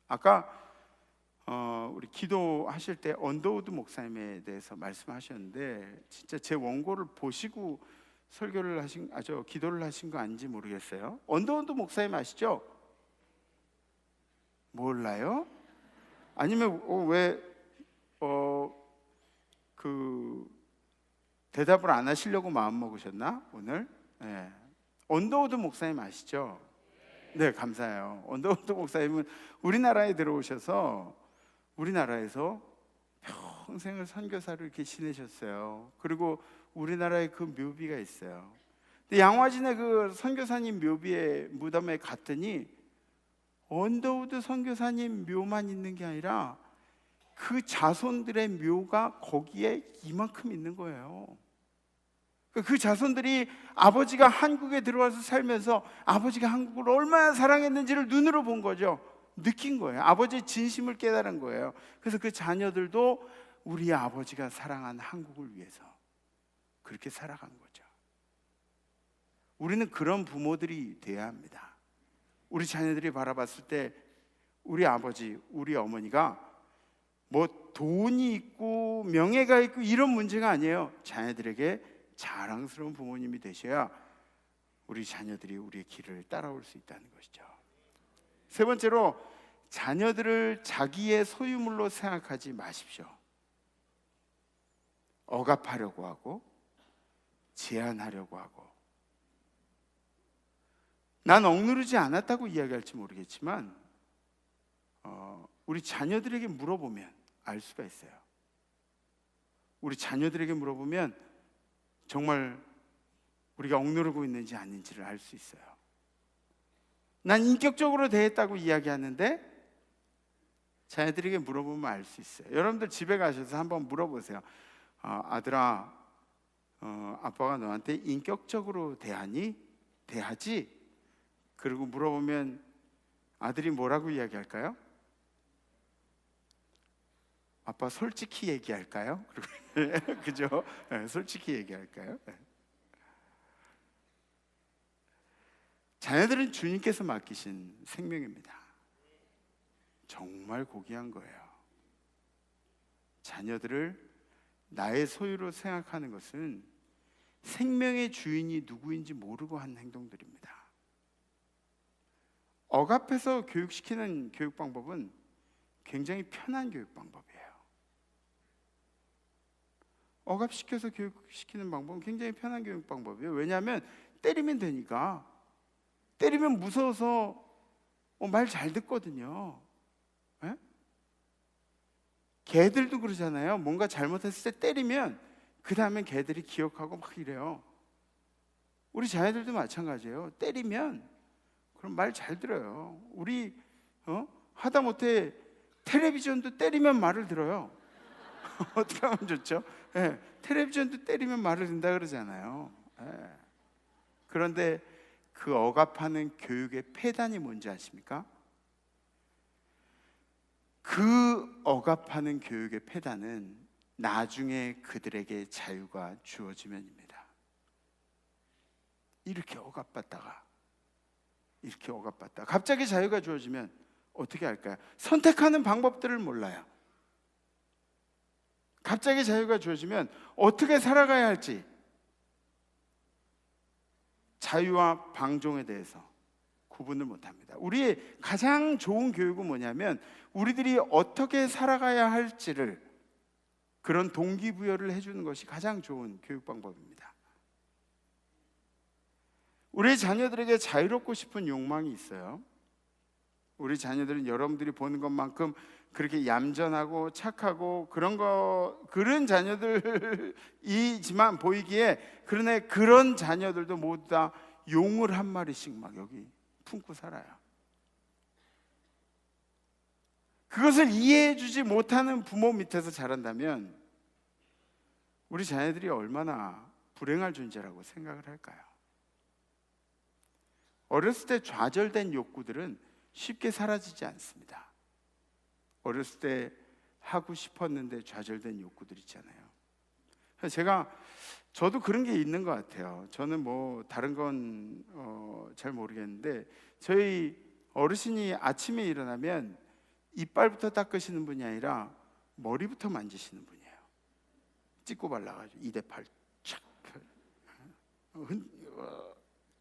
K: 아까 우리 기도하실 때 언더우드 목사님에 대해서 말씀하셨는데, 진짜 제 원고를 보시고 설교를 하신, 기도를 하신 거 아닌지 모르겠어요. 언더우드 목사님 아시죠? 몰라요? 아니면 대답을 안 하시려고 마음 먹으셨나 오늘? 네. 언더우드 목사님 아시죠? 네, 감사해요. 언더우드 목사님은 우리나라에 들어오셔서 우리나라에서 평생을 선교사를 이렇게 지내셨어요. 그리고 우리나라에 그 묘비가 있어요. 근데 양화진의 그 선교사님 묘비에 무덤에 갔더니 언더우드 선교사님 묘만 있는 게 아니라 그 자손들의 묘가 거기에 이만큼 있는 거예요. 그 자손들이 아버지가 한국에 들어와서 살면서 아버지가 한국을 얼마나 사랑했는지를 눈으로 본 거죠. 느낀 거예요. 아버지의 진심을 깨달은 거예요. 그래서 그 자녀들도 우리 아버지가 사랑한 한국을 위해서 그렇게 살아간 거죠. 우리는 그런 부모들이 돼야 합니다. 우리 자녀들이 바라봤을 때 우리 아버지, 우리 어머니가 뭐 돈이 있고 명예가 있고 이런 문제가 아니에요. 자녀들에게 자랑스러운 부모님이 되셔야 우리 자녀들이 우리의 길을 따라올 수 있다는 것이죠. 세 번째로, 자녀들을 자기의 소유물로 생각하지 마십시오. 억압하려고 하고 제한하려고 하고, 난 억누르지 않았다고 이야기할지 모르겠지만 우리 자녀들에게 물어보면 알 수가 있어요. 우리 자녀들에게 물어보면 정말 우리가 억누르고 있는지 아닌지를 알 수 있어요. 난 인격적으로 대했다고 이야기하는데 자녀들에게 물어보면 알 수 있어요. 여러분들 집에 가셔서 한번 물어보세요. 아들아, 아빠가 너한테 인격적으로 대하니? 대하지? 그리고 물어보면 아들이 뭐라고 이야기할까요? 아빠 솔직히 얘기할까요? 그죠? 네, 솔직히 얘기할까요? 네. 자녀들은 주님께서 맡기신 생명입니다. 정말 고귀한 거예요. 자녀들을 나의 소유로 생각하는 것은 생명의 주인이 누구인지 모르고 한 행동들입니다. 억압해서 교육시키는 교육 방법은 굉장히 편한 교육 방법이에요. 억압시켜서 교육시키는 방법은 굉장히 편한 교육 방법이에요. 왜냐하면 때리면 되니까. 때리면 무서워서 말 잘 듣거든요. 예? 개들도 그러잖아요. 뭔가 잘못했을 때 때리면 그 다음엔 개들이 기억하고 막 이래요. 우리 자녀들도 마찬가지예요. 때리면 그럼 말 잘 들어요. 우리 하다못해 텔레비전도 때리면 말을 들어요. 어떻게 하면 좋죠? 예, 텔레비전도 때리면 말을 듣는다 그러잖아요. 예. 그런데 그 억압하는 교육의 폐단이 뭔지 아십니까? 그 억압하는 교육의 폐단은 나중에 그들에게 자유가 주어지면입니다. 이렇게 억압받다가 갑자기 자유가 주어지면 어떻게 할까요? 선택하는 방법들을 몰라요. 갑자기 자유가 주어지면 어떻게 살아가야 할지, 자유와 방종에 대해서 구분을 못합니다. 우리의 가장 좋은 교육은 뭐냐면 우리들이 어떻게 살아가야 할지를, 그런 동기부여를 해주는 것이 가장 좋은 교육 방법입니다. 우리 자녀들에게 자유롭고 싶은 욕망이 있어요. 우리 자녀들은 여러분들이 보는 것만큼 그렇게 얌전하고 착하고 그런 자녀들이지만 보이기에, 그러네 그런 자녀들도 모두 다 용을 한 마리씩 막 여기 품고 살아요. 그것을 이해해주지 못하는 부모 밑에서 자란다면 우리 자녀들이 얼마나 불행할 존재라고 생각을 할까요? 어렸을 때 좌절된 욕구들은 쉽게 사라지지 않습니다. 어렸을 때 하고 싶었는데 좌절된 욕구들 있잖아요. 저도 그런 게 있는 것 같아요. 저는 뭐 다른 건 잘 모르겠는데, 저희 어르신이 아침에 일어나면 이빨부터 닦으시는 분이 아니라 머리부터 만지시는 분이에요. 찍고 발라가지고 이대팔 착,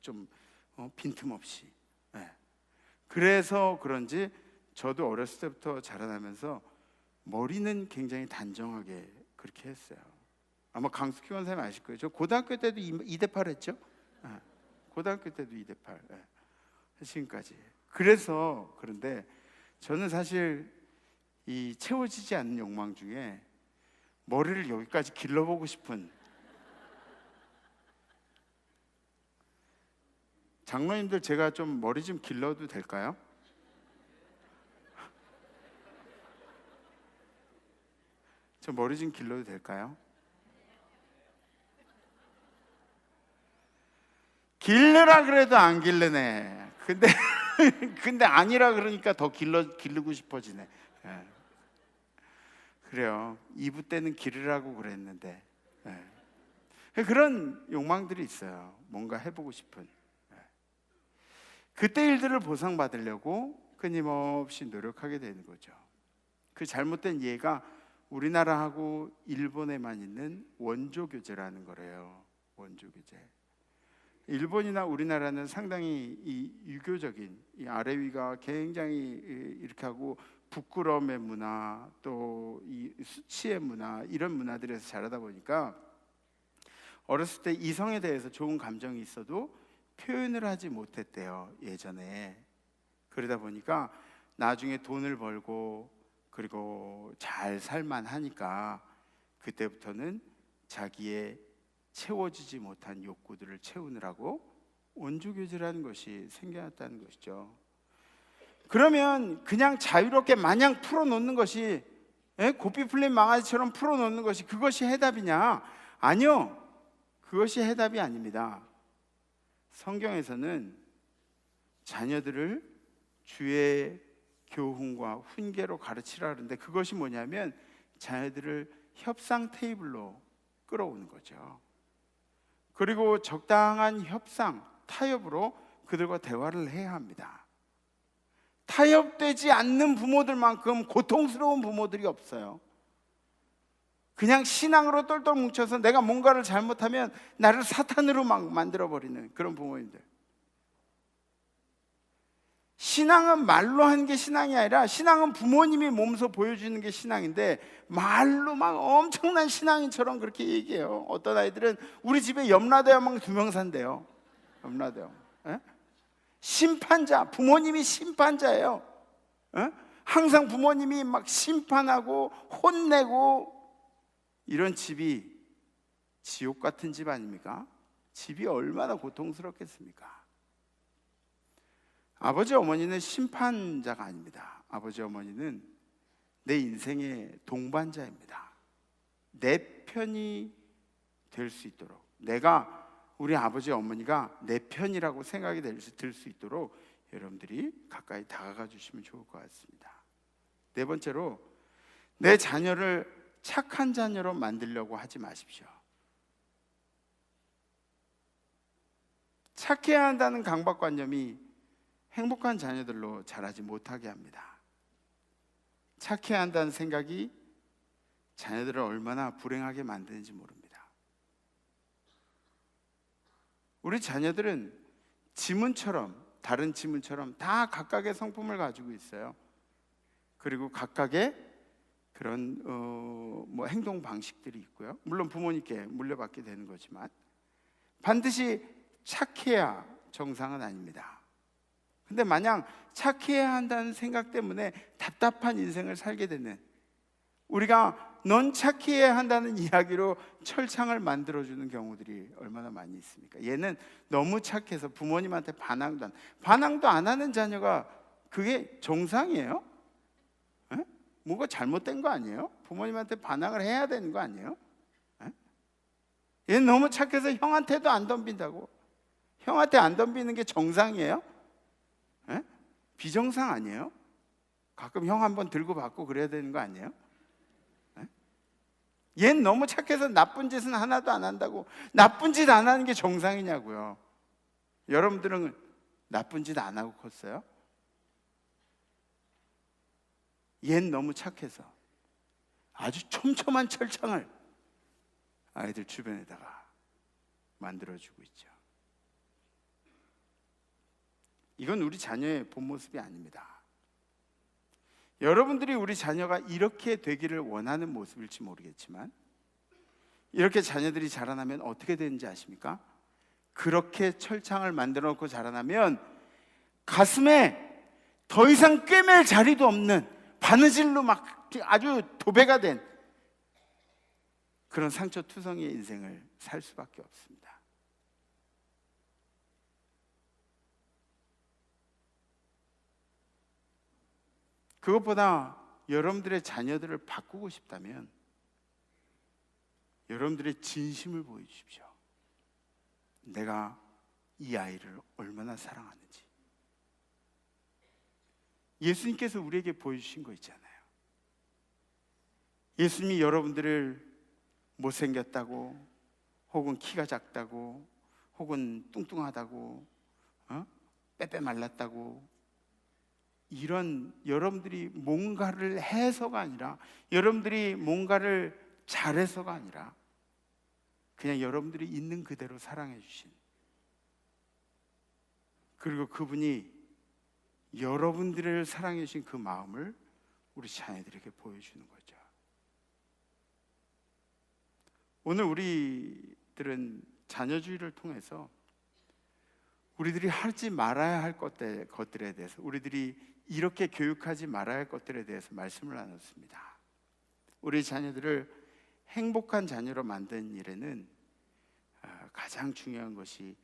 K: 좀 빈틈없이. 네. 그래서 그런지 저도 어렸을 때부터 자라나면서 머리는 굉장히 단정하게 그렇게 했어요. 아마 강숙희 원사님 아실 거예요. 저 고등학교 때도 2대8 했죠. 네. 고등학교 때도 2대8. 네. 지금까지. 그런데 저는 사실 이 채워지지 않는 욕망 중에 머리를 여기까지 길러보고 싶은, 장로님들 제가 좀 머리 좀 길러도 될까요? 저 머리 좀 길러도 될까요? 길르라 그래도 안 길르네. 근데 아니라 그러니까 더 기르고 싶어지네. 예. 그래요. 2부 때는 기르라고 그랬는데. 예. 그런 욕망들이 있어요. 뭔가 해보고 싶은. 예. 그때 일들을 보상받으려고 끊임없이 노력하게 되는 거죠. 그 잘못된 예가 우리나라하고 일본에만 있는 원조교제라는 거래요. 원조교제. 일본이나 우리나라는 상당히 이 유교적인, 이 아래 위가 굉장히 이렇게 하고 부끄러움의 문화, 또 이 수치의 문화, 이런 문화들에서 자라다 보니까 어렸을 때 이성에 대해서 좋은 감정이 있어도 표현을 하지 못했대요, 예전에. 그러다 보니까 나중에 돈을 벌고 그리고 잘 살만 하니까 그때부터는 자기의 채워지지 못한 욕구들을 채우느라고 원조교제라는 것이 생겨났다는 것이죠. 그러면 그냥 자유롭게 마냥 풀어놓는 것이, 고삐 풀린 망아지처럼 풀어놓는 것이 그것이 해답이냐? 아니요, 그것이 해답이 아닙니다. 성경에서는 자녀들을 주의 교훈과 훈계로 가르치라 하는데, 그것이 뭐냐면 자녀들을 협상 테이블로 끌어오는 거죠. 그리고 적당한 협상, 타협으로 그들과 대화를 해야 합니다. 타협되지 않는 부모들만큼 고통스러운 부모들이 없어요. 그냥 신앙으로 똘똘 뭉쳐서 내가 뭔가를 잘못하면 나를 사탄으로 막 만들어버리는 그런 부모님들. 신앙은 말로 하는 게 신앙이 아니라, 신앙은 부모님이 몸소 보여주는 게 신앙인데, 말로 막 엄청난 신앙인처럼 그렇게 얘기해요. 어떤 아이들은 우리 집에 염라대왕 2명 산대요. 염라대왕. 예? 심판자, 부모님이 심판자예요. 예? 항상 부모님이 막 심판하고 혼내고, 이런 집이 지옥 같은 집 아닙니까? 집이 얼마나 고통스럽겠습니까? 아버지 어머니는 심판자가 아닙니다. 아버지 어머니는 내 인생의 동반자입니다. 내 편이 될 수 있도록, 내가, 우리 아버지 어머니가 내 편이라고 생각이 들 수 있도록 여러분들이 가까이 다가가 주시면 좋을 것 같습니다. 네 번째로, 내 자녀를 착한 자녀로 만들려고 하지 마십시오. 착해야 한다는 강박관념이 행복한 자녀들로 자라지 못하게 합니다. 착해야 한다는 생각이 자녀들을 얼마나 불행하게 만드는지 모릅니다. 우리 자녀들은 지문처럼, 다른 지문처럼 다 각각의 성품을 가지고 있어요. 그리고 각각의 그런 행동 방식들이 있고요. 물론 부모님께 물려받게 되는 거지만 반드시 착해야 정상은 아닙니다. 근데 마냥 착해야 한다는 생각 때문에 답답한 인생을 살게 되는, 우리가 넌 착해야 한다는 이야기로 철창을 만들어주는 경우들이 얼마나 많이 있습니까? 얘는 너무 착해서 부모님한테 반항도 안 하는 자녀가 그게 정상이에요? 에? 뭐가 잘못된 거 아니에요? 부모님한테 반항을 해야 되는 거 아니에요? 에? 얘는 너무 착해서 형한테도 안 덤빈다고. 형한테 안 덤비는 게 정상이에요? 에? 비정상 아니에요? 가끔 형 한번 들고 받고 그래야 되는 거 아니에요? 에? 얘는 너무 착해서 나쁜 짓은 하나도 안 한다고. 나쁜 짓 안 하는 게 정상이냐고요. 여러분들은 나쁜 짓 안 하고 컸어요? 얘는 너무 착해서 아주 촘촘한 철창을 아이들 주변에다가 만들어주고 있죠. 이건 우리 자녀의 본 모습이 아닙니다. 여러분들이 우리 자녀가 이렇게 되기를 원하는 모습일지 모르겠지만, 이렇게 자녀들이 자라나면 어떻게 되는지 아십니까? 그렇게 철창을 만들어 놓고 자라나면 가슴에 더 이상 꿰맬 자리도 없는, 바느질로 막 아주 도배가 된 그런 상처투성이의 인생을 살 수밖에 없습니다. 그것보다 여러분들의 자녀들을 바꾸고 싶다면 여러분들의 진심을 보여주십시오. 내가 이 아이를 얼마나 사랑하는지. 예수님께서 우리에게 보여주신 거 있잖아요. 예수님이 여러분들을 못생겼다고, 혹은 키가 작다고, 혹은 뚱뚱하다고, 빼빼 말랐다고, 이런 여러분들이 뭔가를 해서가 아니라, 여러분들이 뭔가를 잘해서가 아니라, 그냥 여러분들이 있는 그대로 사랑해 주신, 그리고 그분이 여러분들을 사랑해 주신 그 마음을 우리 자녀들에게 보여주는 거죠. 오늘 우리들은 자녀주의를 통해서 우리들이 하지 말아야 할 것들에 대해서, 우리들이 이렇게 교육하지 말아야 할 것들에 대해서 말씀을 나눴습니다. 우리 자녀들을 행복한 자녀로 만드는 일에는 가장 중요한 것이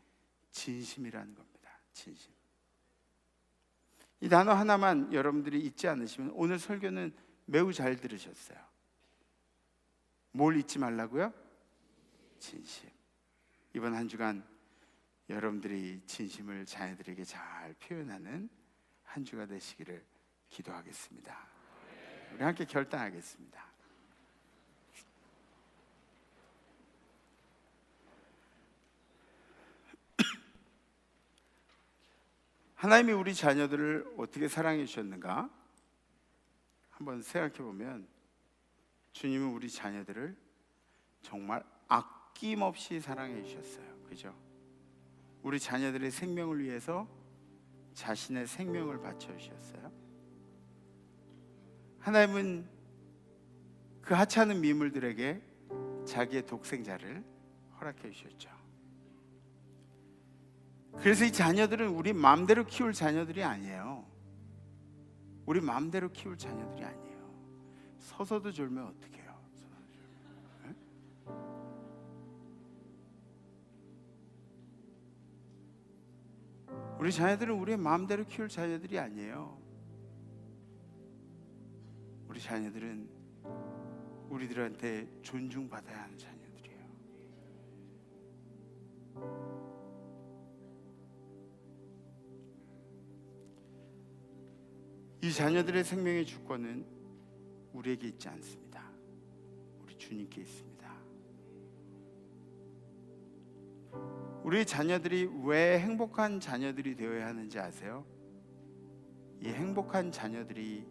K: 진심이라는 겁니다. 진심. 이 단어 하나만 여러분들이 잊지 않으시면 오늘 설교는 매우 잘 들으셨어요. 뭘 잊지 말라고요? 진심. 이번 한 주간 여러분들이 진심을 자녀들에게 잘 표현하는 한 주가 되시기를 기도하겠습니다. 우리 함께 결단하겠습니다. 하나님이 우리 자녀들을 어떻게 사랑해 주셨는가 한번 생각해 보면 주님은 우리 자녀들을 정말 아낌없이 사랑해 주셨어요. 그죠? 우리 자녀들의 생명을 위해서 자신의 생명을 바쳐 주셨어요. 하나님은 그 하찮은 미물들에게 자기의 독생자를 허락해 주셨죠. 그래서 이 자녀들은 우리 마음대로 키울 자녀들이 아니에요. 우리 마음대로 키울 자녀들이 아니에요. 서서도 졸면 어떡해요? 서서도 졸면. 네? 우리 자녀들은 우리의 마음대로 키울 자녀들이 아니에요. 우리 자녀들은 우리들한테 존중받아야 하는 자녀들이에요. 이 자녀들의 생명의 주권은 우리에게 있지 않습니다. 우리 주님께 있습니다. 우리 자녀들이 왜 행복한 자녀들이 되어야 하는지 아세요? 이 행복한 자녀들이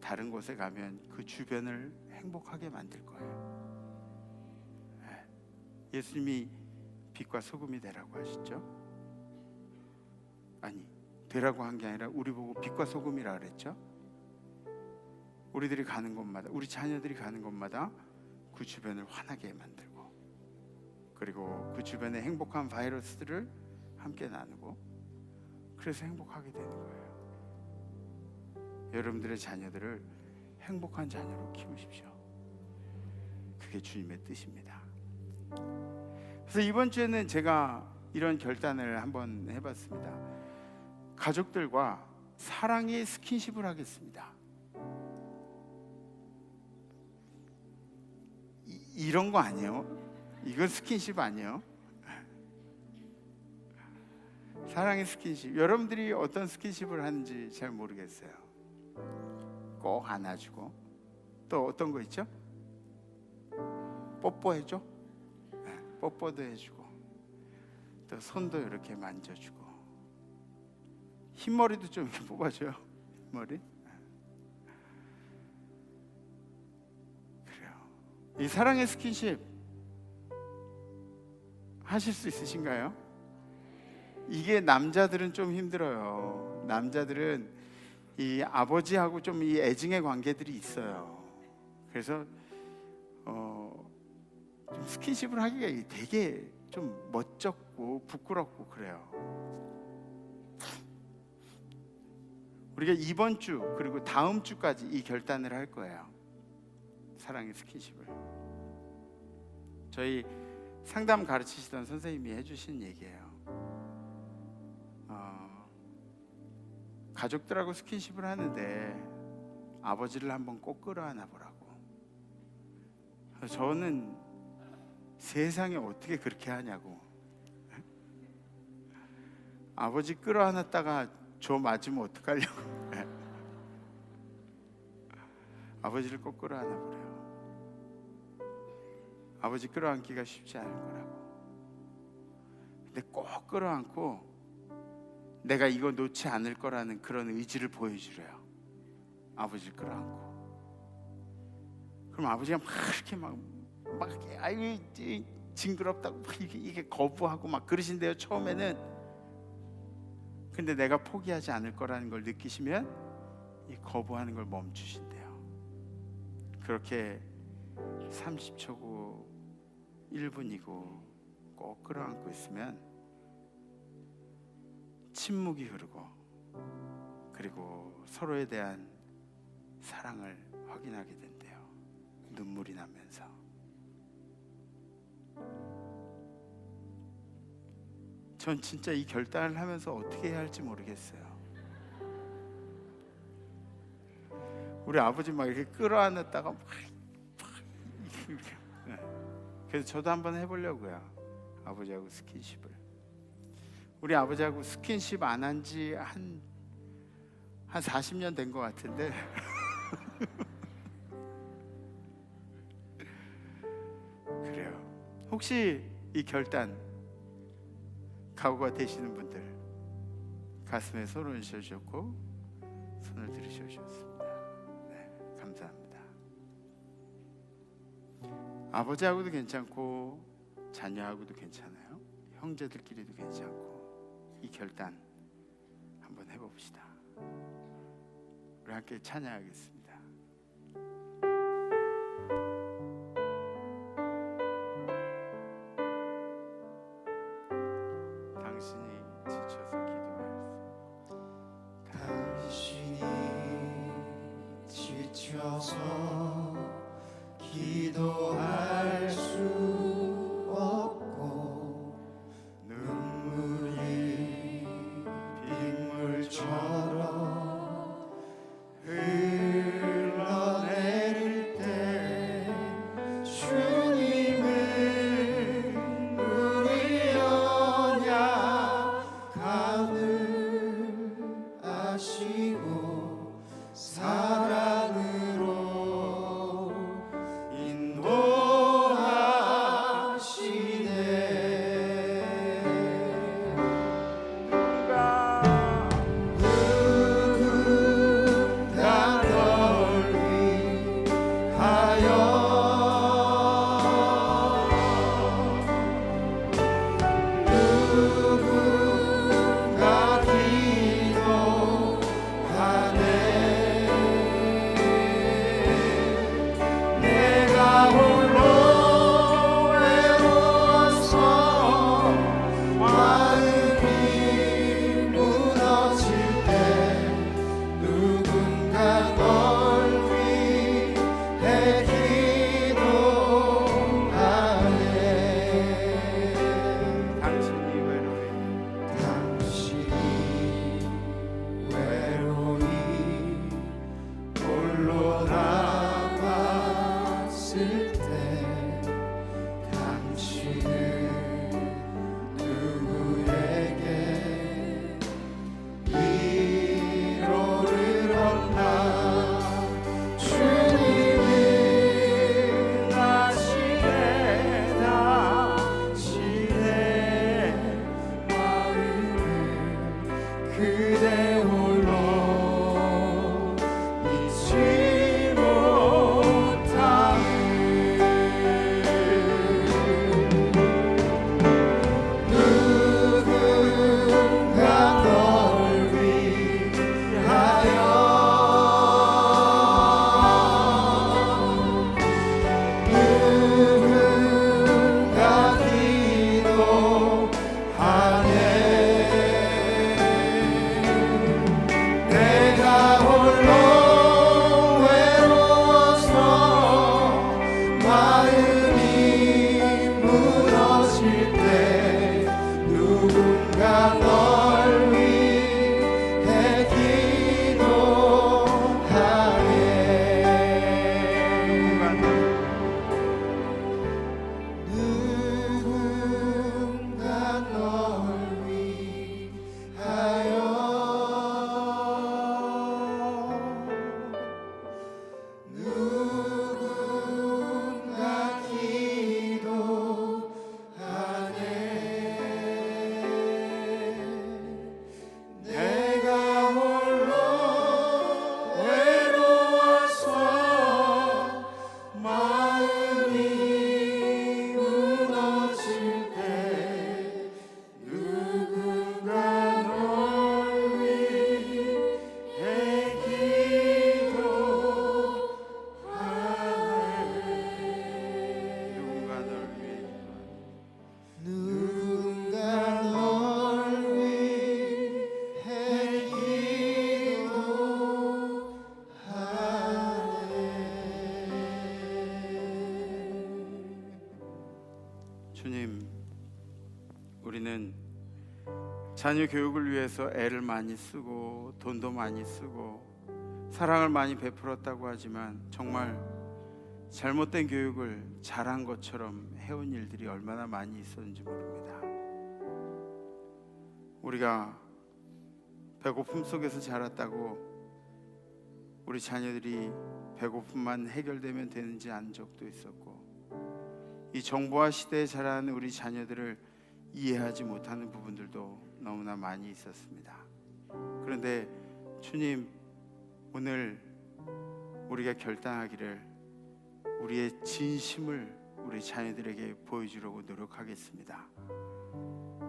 K: 다른 곳에 가면 그 주변을 행복하게 만들 거예요. 예수님이 빛과 소금이 되라고 하셨죠? 아니, 되라고 한 게 아니라 우리 보고 빛과 소금이라 그랬죠? 우리들이 가는 곳마다, 우리 자녀들이 가는 곳마다 그 주변을 환하게 만들고, 그리고 그 주변의 행복한 바이러스들을 함께 나누고, 그래서 행복하게 되는 거예요. 여러분들의 자녀들을 행복한 자녀로 키우십시오. 그게 주님의 뜻입니다. 그래서 이번 주에는 제가 이런 결단을 한번 해봤습니다. 가족들과 사랑의 스킨십을 하겠습니다. 이런 거 아니에요? 이건 스킨십 아니에요? 사랑의 스킨십. 여러분들이 어떤 스킨십을 하는지 잘 모르겠어요. 꼭 안아주고, 또 어떤 거 있죠? 뽀뽀해줘? 뽀뽀도 해주고, 또 손도 이렇게 만져주고, 흰머리도 좀 이렇게 뽑아줘요. 머리. 그래요. 이 사랑의 스킨십 하실 수 있으신가요? 이게 남자들은 좀 힘들어요. 남자들은 이 아버지하고 좀 이 애증의 관계들이 있어요. 그래서 좀 스킨십을 하기가 되게 좀 멋쩍고 부끄럽고 그래요. 우리가 이번 주 그리고 다음 주까지 이 결단을 할 거예요. 사랑의 스킨십을. 저희 상담 가르치시던 선생님이 해주신 얘기예요. 가족들하고 스킨십을 하는데 아버지를 한번 꼭 끌어안아 보라고. 저는 세상에 어떻게 그렇게 하냐고. 아버지 끌어안았다가 저 맞으면 어떡하려고. 아버지를 꼭 끌어안아 보래요. 아버지 끌어안기가 쉽지 않을 거라고. 근데 꼭 끌어안고 내가 이거 놓지 않을 거라는 그런 의지를 보여주래요. 아버지를 끌어안고. 그럼 아버지가 막 이렇게 막 아유 징그럽다고 막 이게 거부하고 막 그러신대요, 처음에는. 근데 내가 포기하지 않을 거라는 걸 느끼시면 이 거부하는 걸 멈추신대요. 그렇게 30초고 1분이고 꼭 끌어안고 있으면 침묵이 흐르고, 그리고 서로에 대한 사랑을 확인하게 된대요. 눈물이 나면서. 전 진짜 이 결단을 하면서 어떻게 해야 할지 모르겠어요. 우리 아버지 막 이렇게 끌어안았다가 막 이렇게. 그래서 저도 한번 해보려고요. 아버지하고 스킨십을. 우리 아버지하고 스킨십 안 한 지 한 40년 된 것 같은데 그래요. 혹시 이 결단 각오가 되시는 분들 가슴에 손을 얹으셔주셨고 손을 들으셔주셨습니다. 네, 감사합니다. 아버지하고도 괜찮고 자녀하고도 괜찮아요. 형제들끼리도 괜찮고 이 결단 한번 해봅시다. 우리 함께 찬양하겠습니다. 당신이 지쳐서
B: 기도할 수 없고 눈물이 빗물처럼 흘러내릴 때 주님은 우리 연약함을 아시고 사랑으로
K: 주님, 우리는 자녀 교육을 위해서 애를 많이 쓰고 돈도 많이 쓰고 사랑을 많이 베풀었다고 하지만 정말 잘못된 교육을 잘한 것처럼 해온 일들이 얼마나 많이 있었는지 모릅니다. 우리가 배고픔 속에서 자랐다고 우리 자녀들이 배고픔만 해결되면 되는지 안 적도 있었고, 이 정보화 시대에 자라는 우리 자녀들을 이해하지 못하는 부분들도 너무나 많이 있었습니다. 그런데 주님, 오늘 우리가 결단하기를 우리의 진심을 우리 자녀들에게 보여주려고 노력하겠습니다.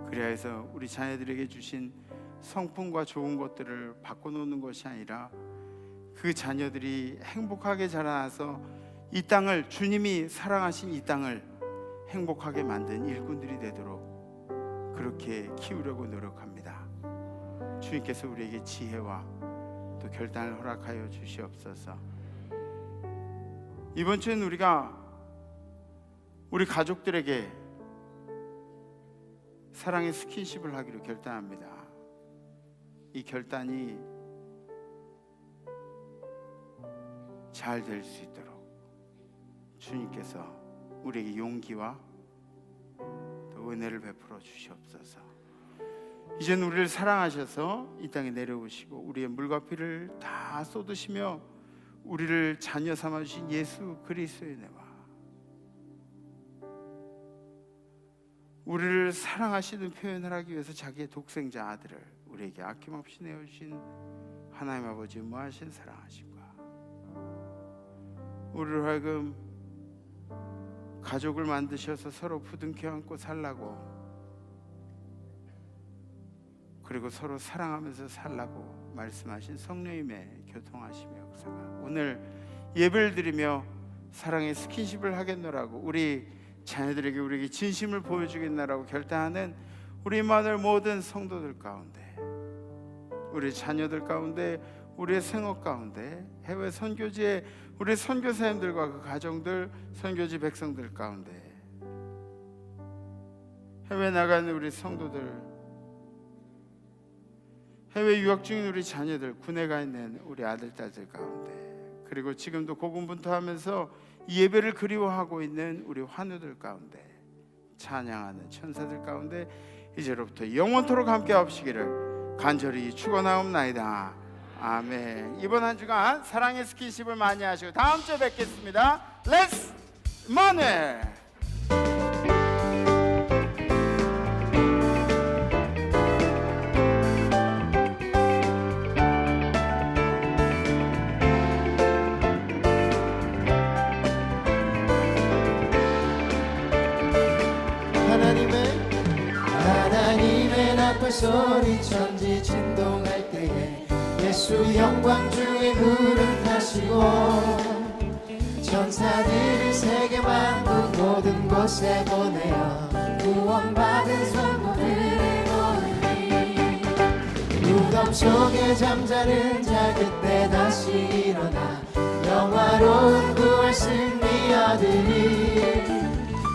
K: 그래서 우리 자녀들에게 주신 성품과 좋은 것들을 바꿔놓는 것이 아니라 그 자녀들이 행복하게 자라나서 이 땅을, 주님이 사랑하신 이 땅을 행복하게 만든 일꾼들이 되도록 그렇게 키우려고 노력합니다. 주님께서 우리에게 지혜와 또 결단을 허락하여 주시옵소서. 이번 주엔 우리가 우리 가족들에게 사랑의 스킨십을 하기로 결단합니다. 이 결단이 잘 될 수 있도록 주님께서 우리에게 용기와 또 은혜를 베풀어 주시옵소서. 이제는 우리를 사랑하셔서 이 땅에 내려오시고 우리의 물과 피를 다 쏟으시며 우리를 자녀 삼아주신 예수 그리스도의 은혜와 우리를 사랑하시는 표현을 하기 위해서 자기의 독생자 아들을 우리에게 아낌없이 내어주신 하나님 아버지의 무하신 사랑하심과 우리를 하여금 가족을 만드셔서 서로 부둥켜 안고 살라고, 그리고 서로 사랑하면서 살라고 말씀하신 성령님의 교통하심의 역사가 오늘 예배를 드리며 사랑의 스킨십을 하겠노라고, 우리 자녀들에게 우리에게 진심을 보여주겠노라고 결단하는 우리 마늘 모든 성도들 가운데, 우리 자녀들 가운데, 우리의 생업 가운데, 해외 선교지에 우리 선교사님들과 그 가정들, 선교지 백성들 가운데, 해외 나가는 우리 성도들, 해외 유학 중인 우리 자녀들, 군에 가 있는 우리 아들, 딸들 가운데, 그리고 지금도 고군분투하면서 이 예배를 그리워하고 있는 우리 환우들 가운데, 찬양하는 천사들 가운데 이제로부터 영원토록 함께 하시기를 간절히 축원하옵나이다. 아멘. 이번 한 주간 사랑의 스킨십을 많이 하시고 다음 주에 뵙겠습니다. 렛츠 마늘.
A: 하나님의 나팔 소리 천지 진동할 때에 예수 영광 중에 구름 타시고 천사들을 세계 만국 모든 곳에 보내어 구원받은 성도들을 모으니 무덤 속에 잠자는 자 그때 다시 일어나 영화로운 구원 승리 얻으리.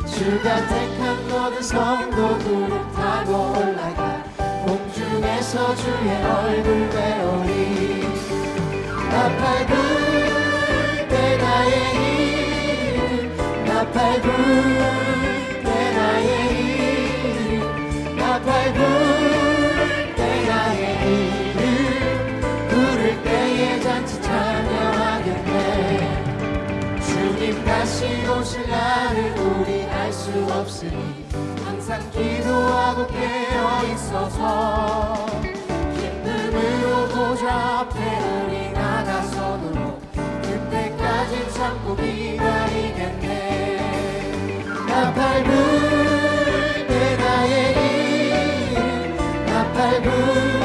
A: 주가 택한 모든 성도 구름 타고 올라가 공중에서 주의 얼굴 배우리. 나팔 불 때 나의 이름, 나팔 불 때 나의 이름, 나팔 불 때 나의 이름, 부를 때에 잔치 참여하겠네. 주님 다시 오실 날을 우리 알 수 없으니 항상 기도하고 깨어 있어서 기쁨으로 보좌 앞에 우리 나가서도록 그때까지 참고 기다리겠네. 나팔 불 때 나의 이름, 나팔 불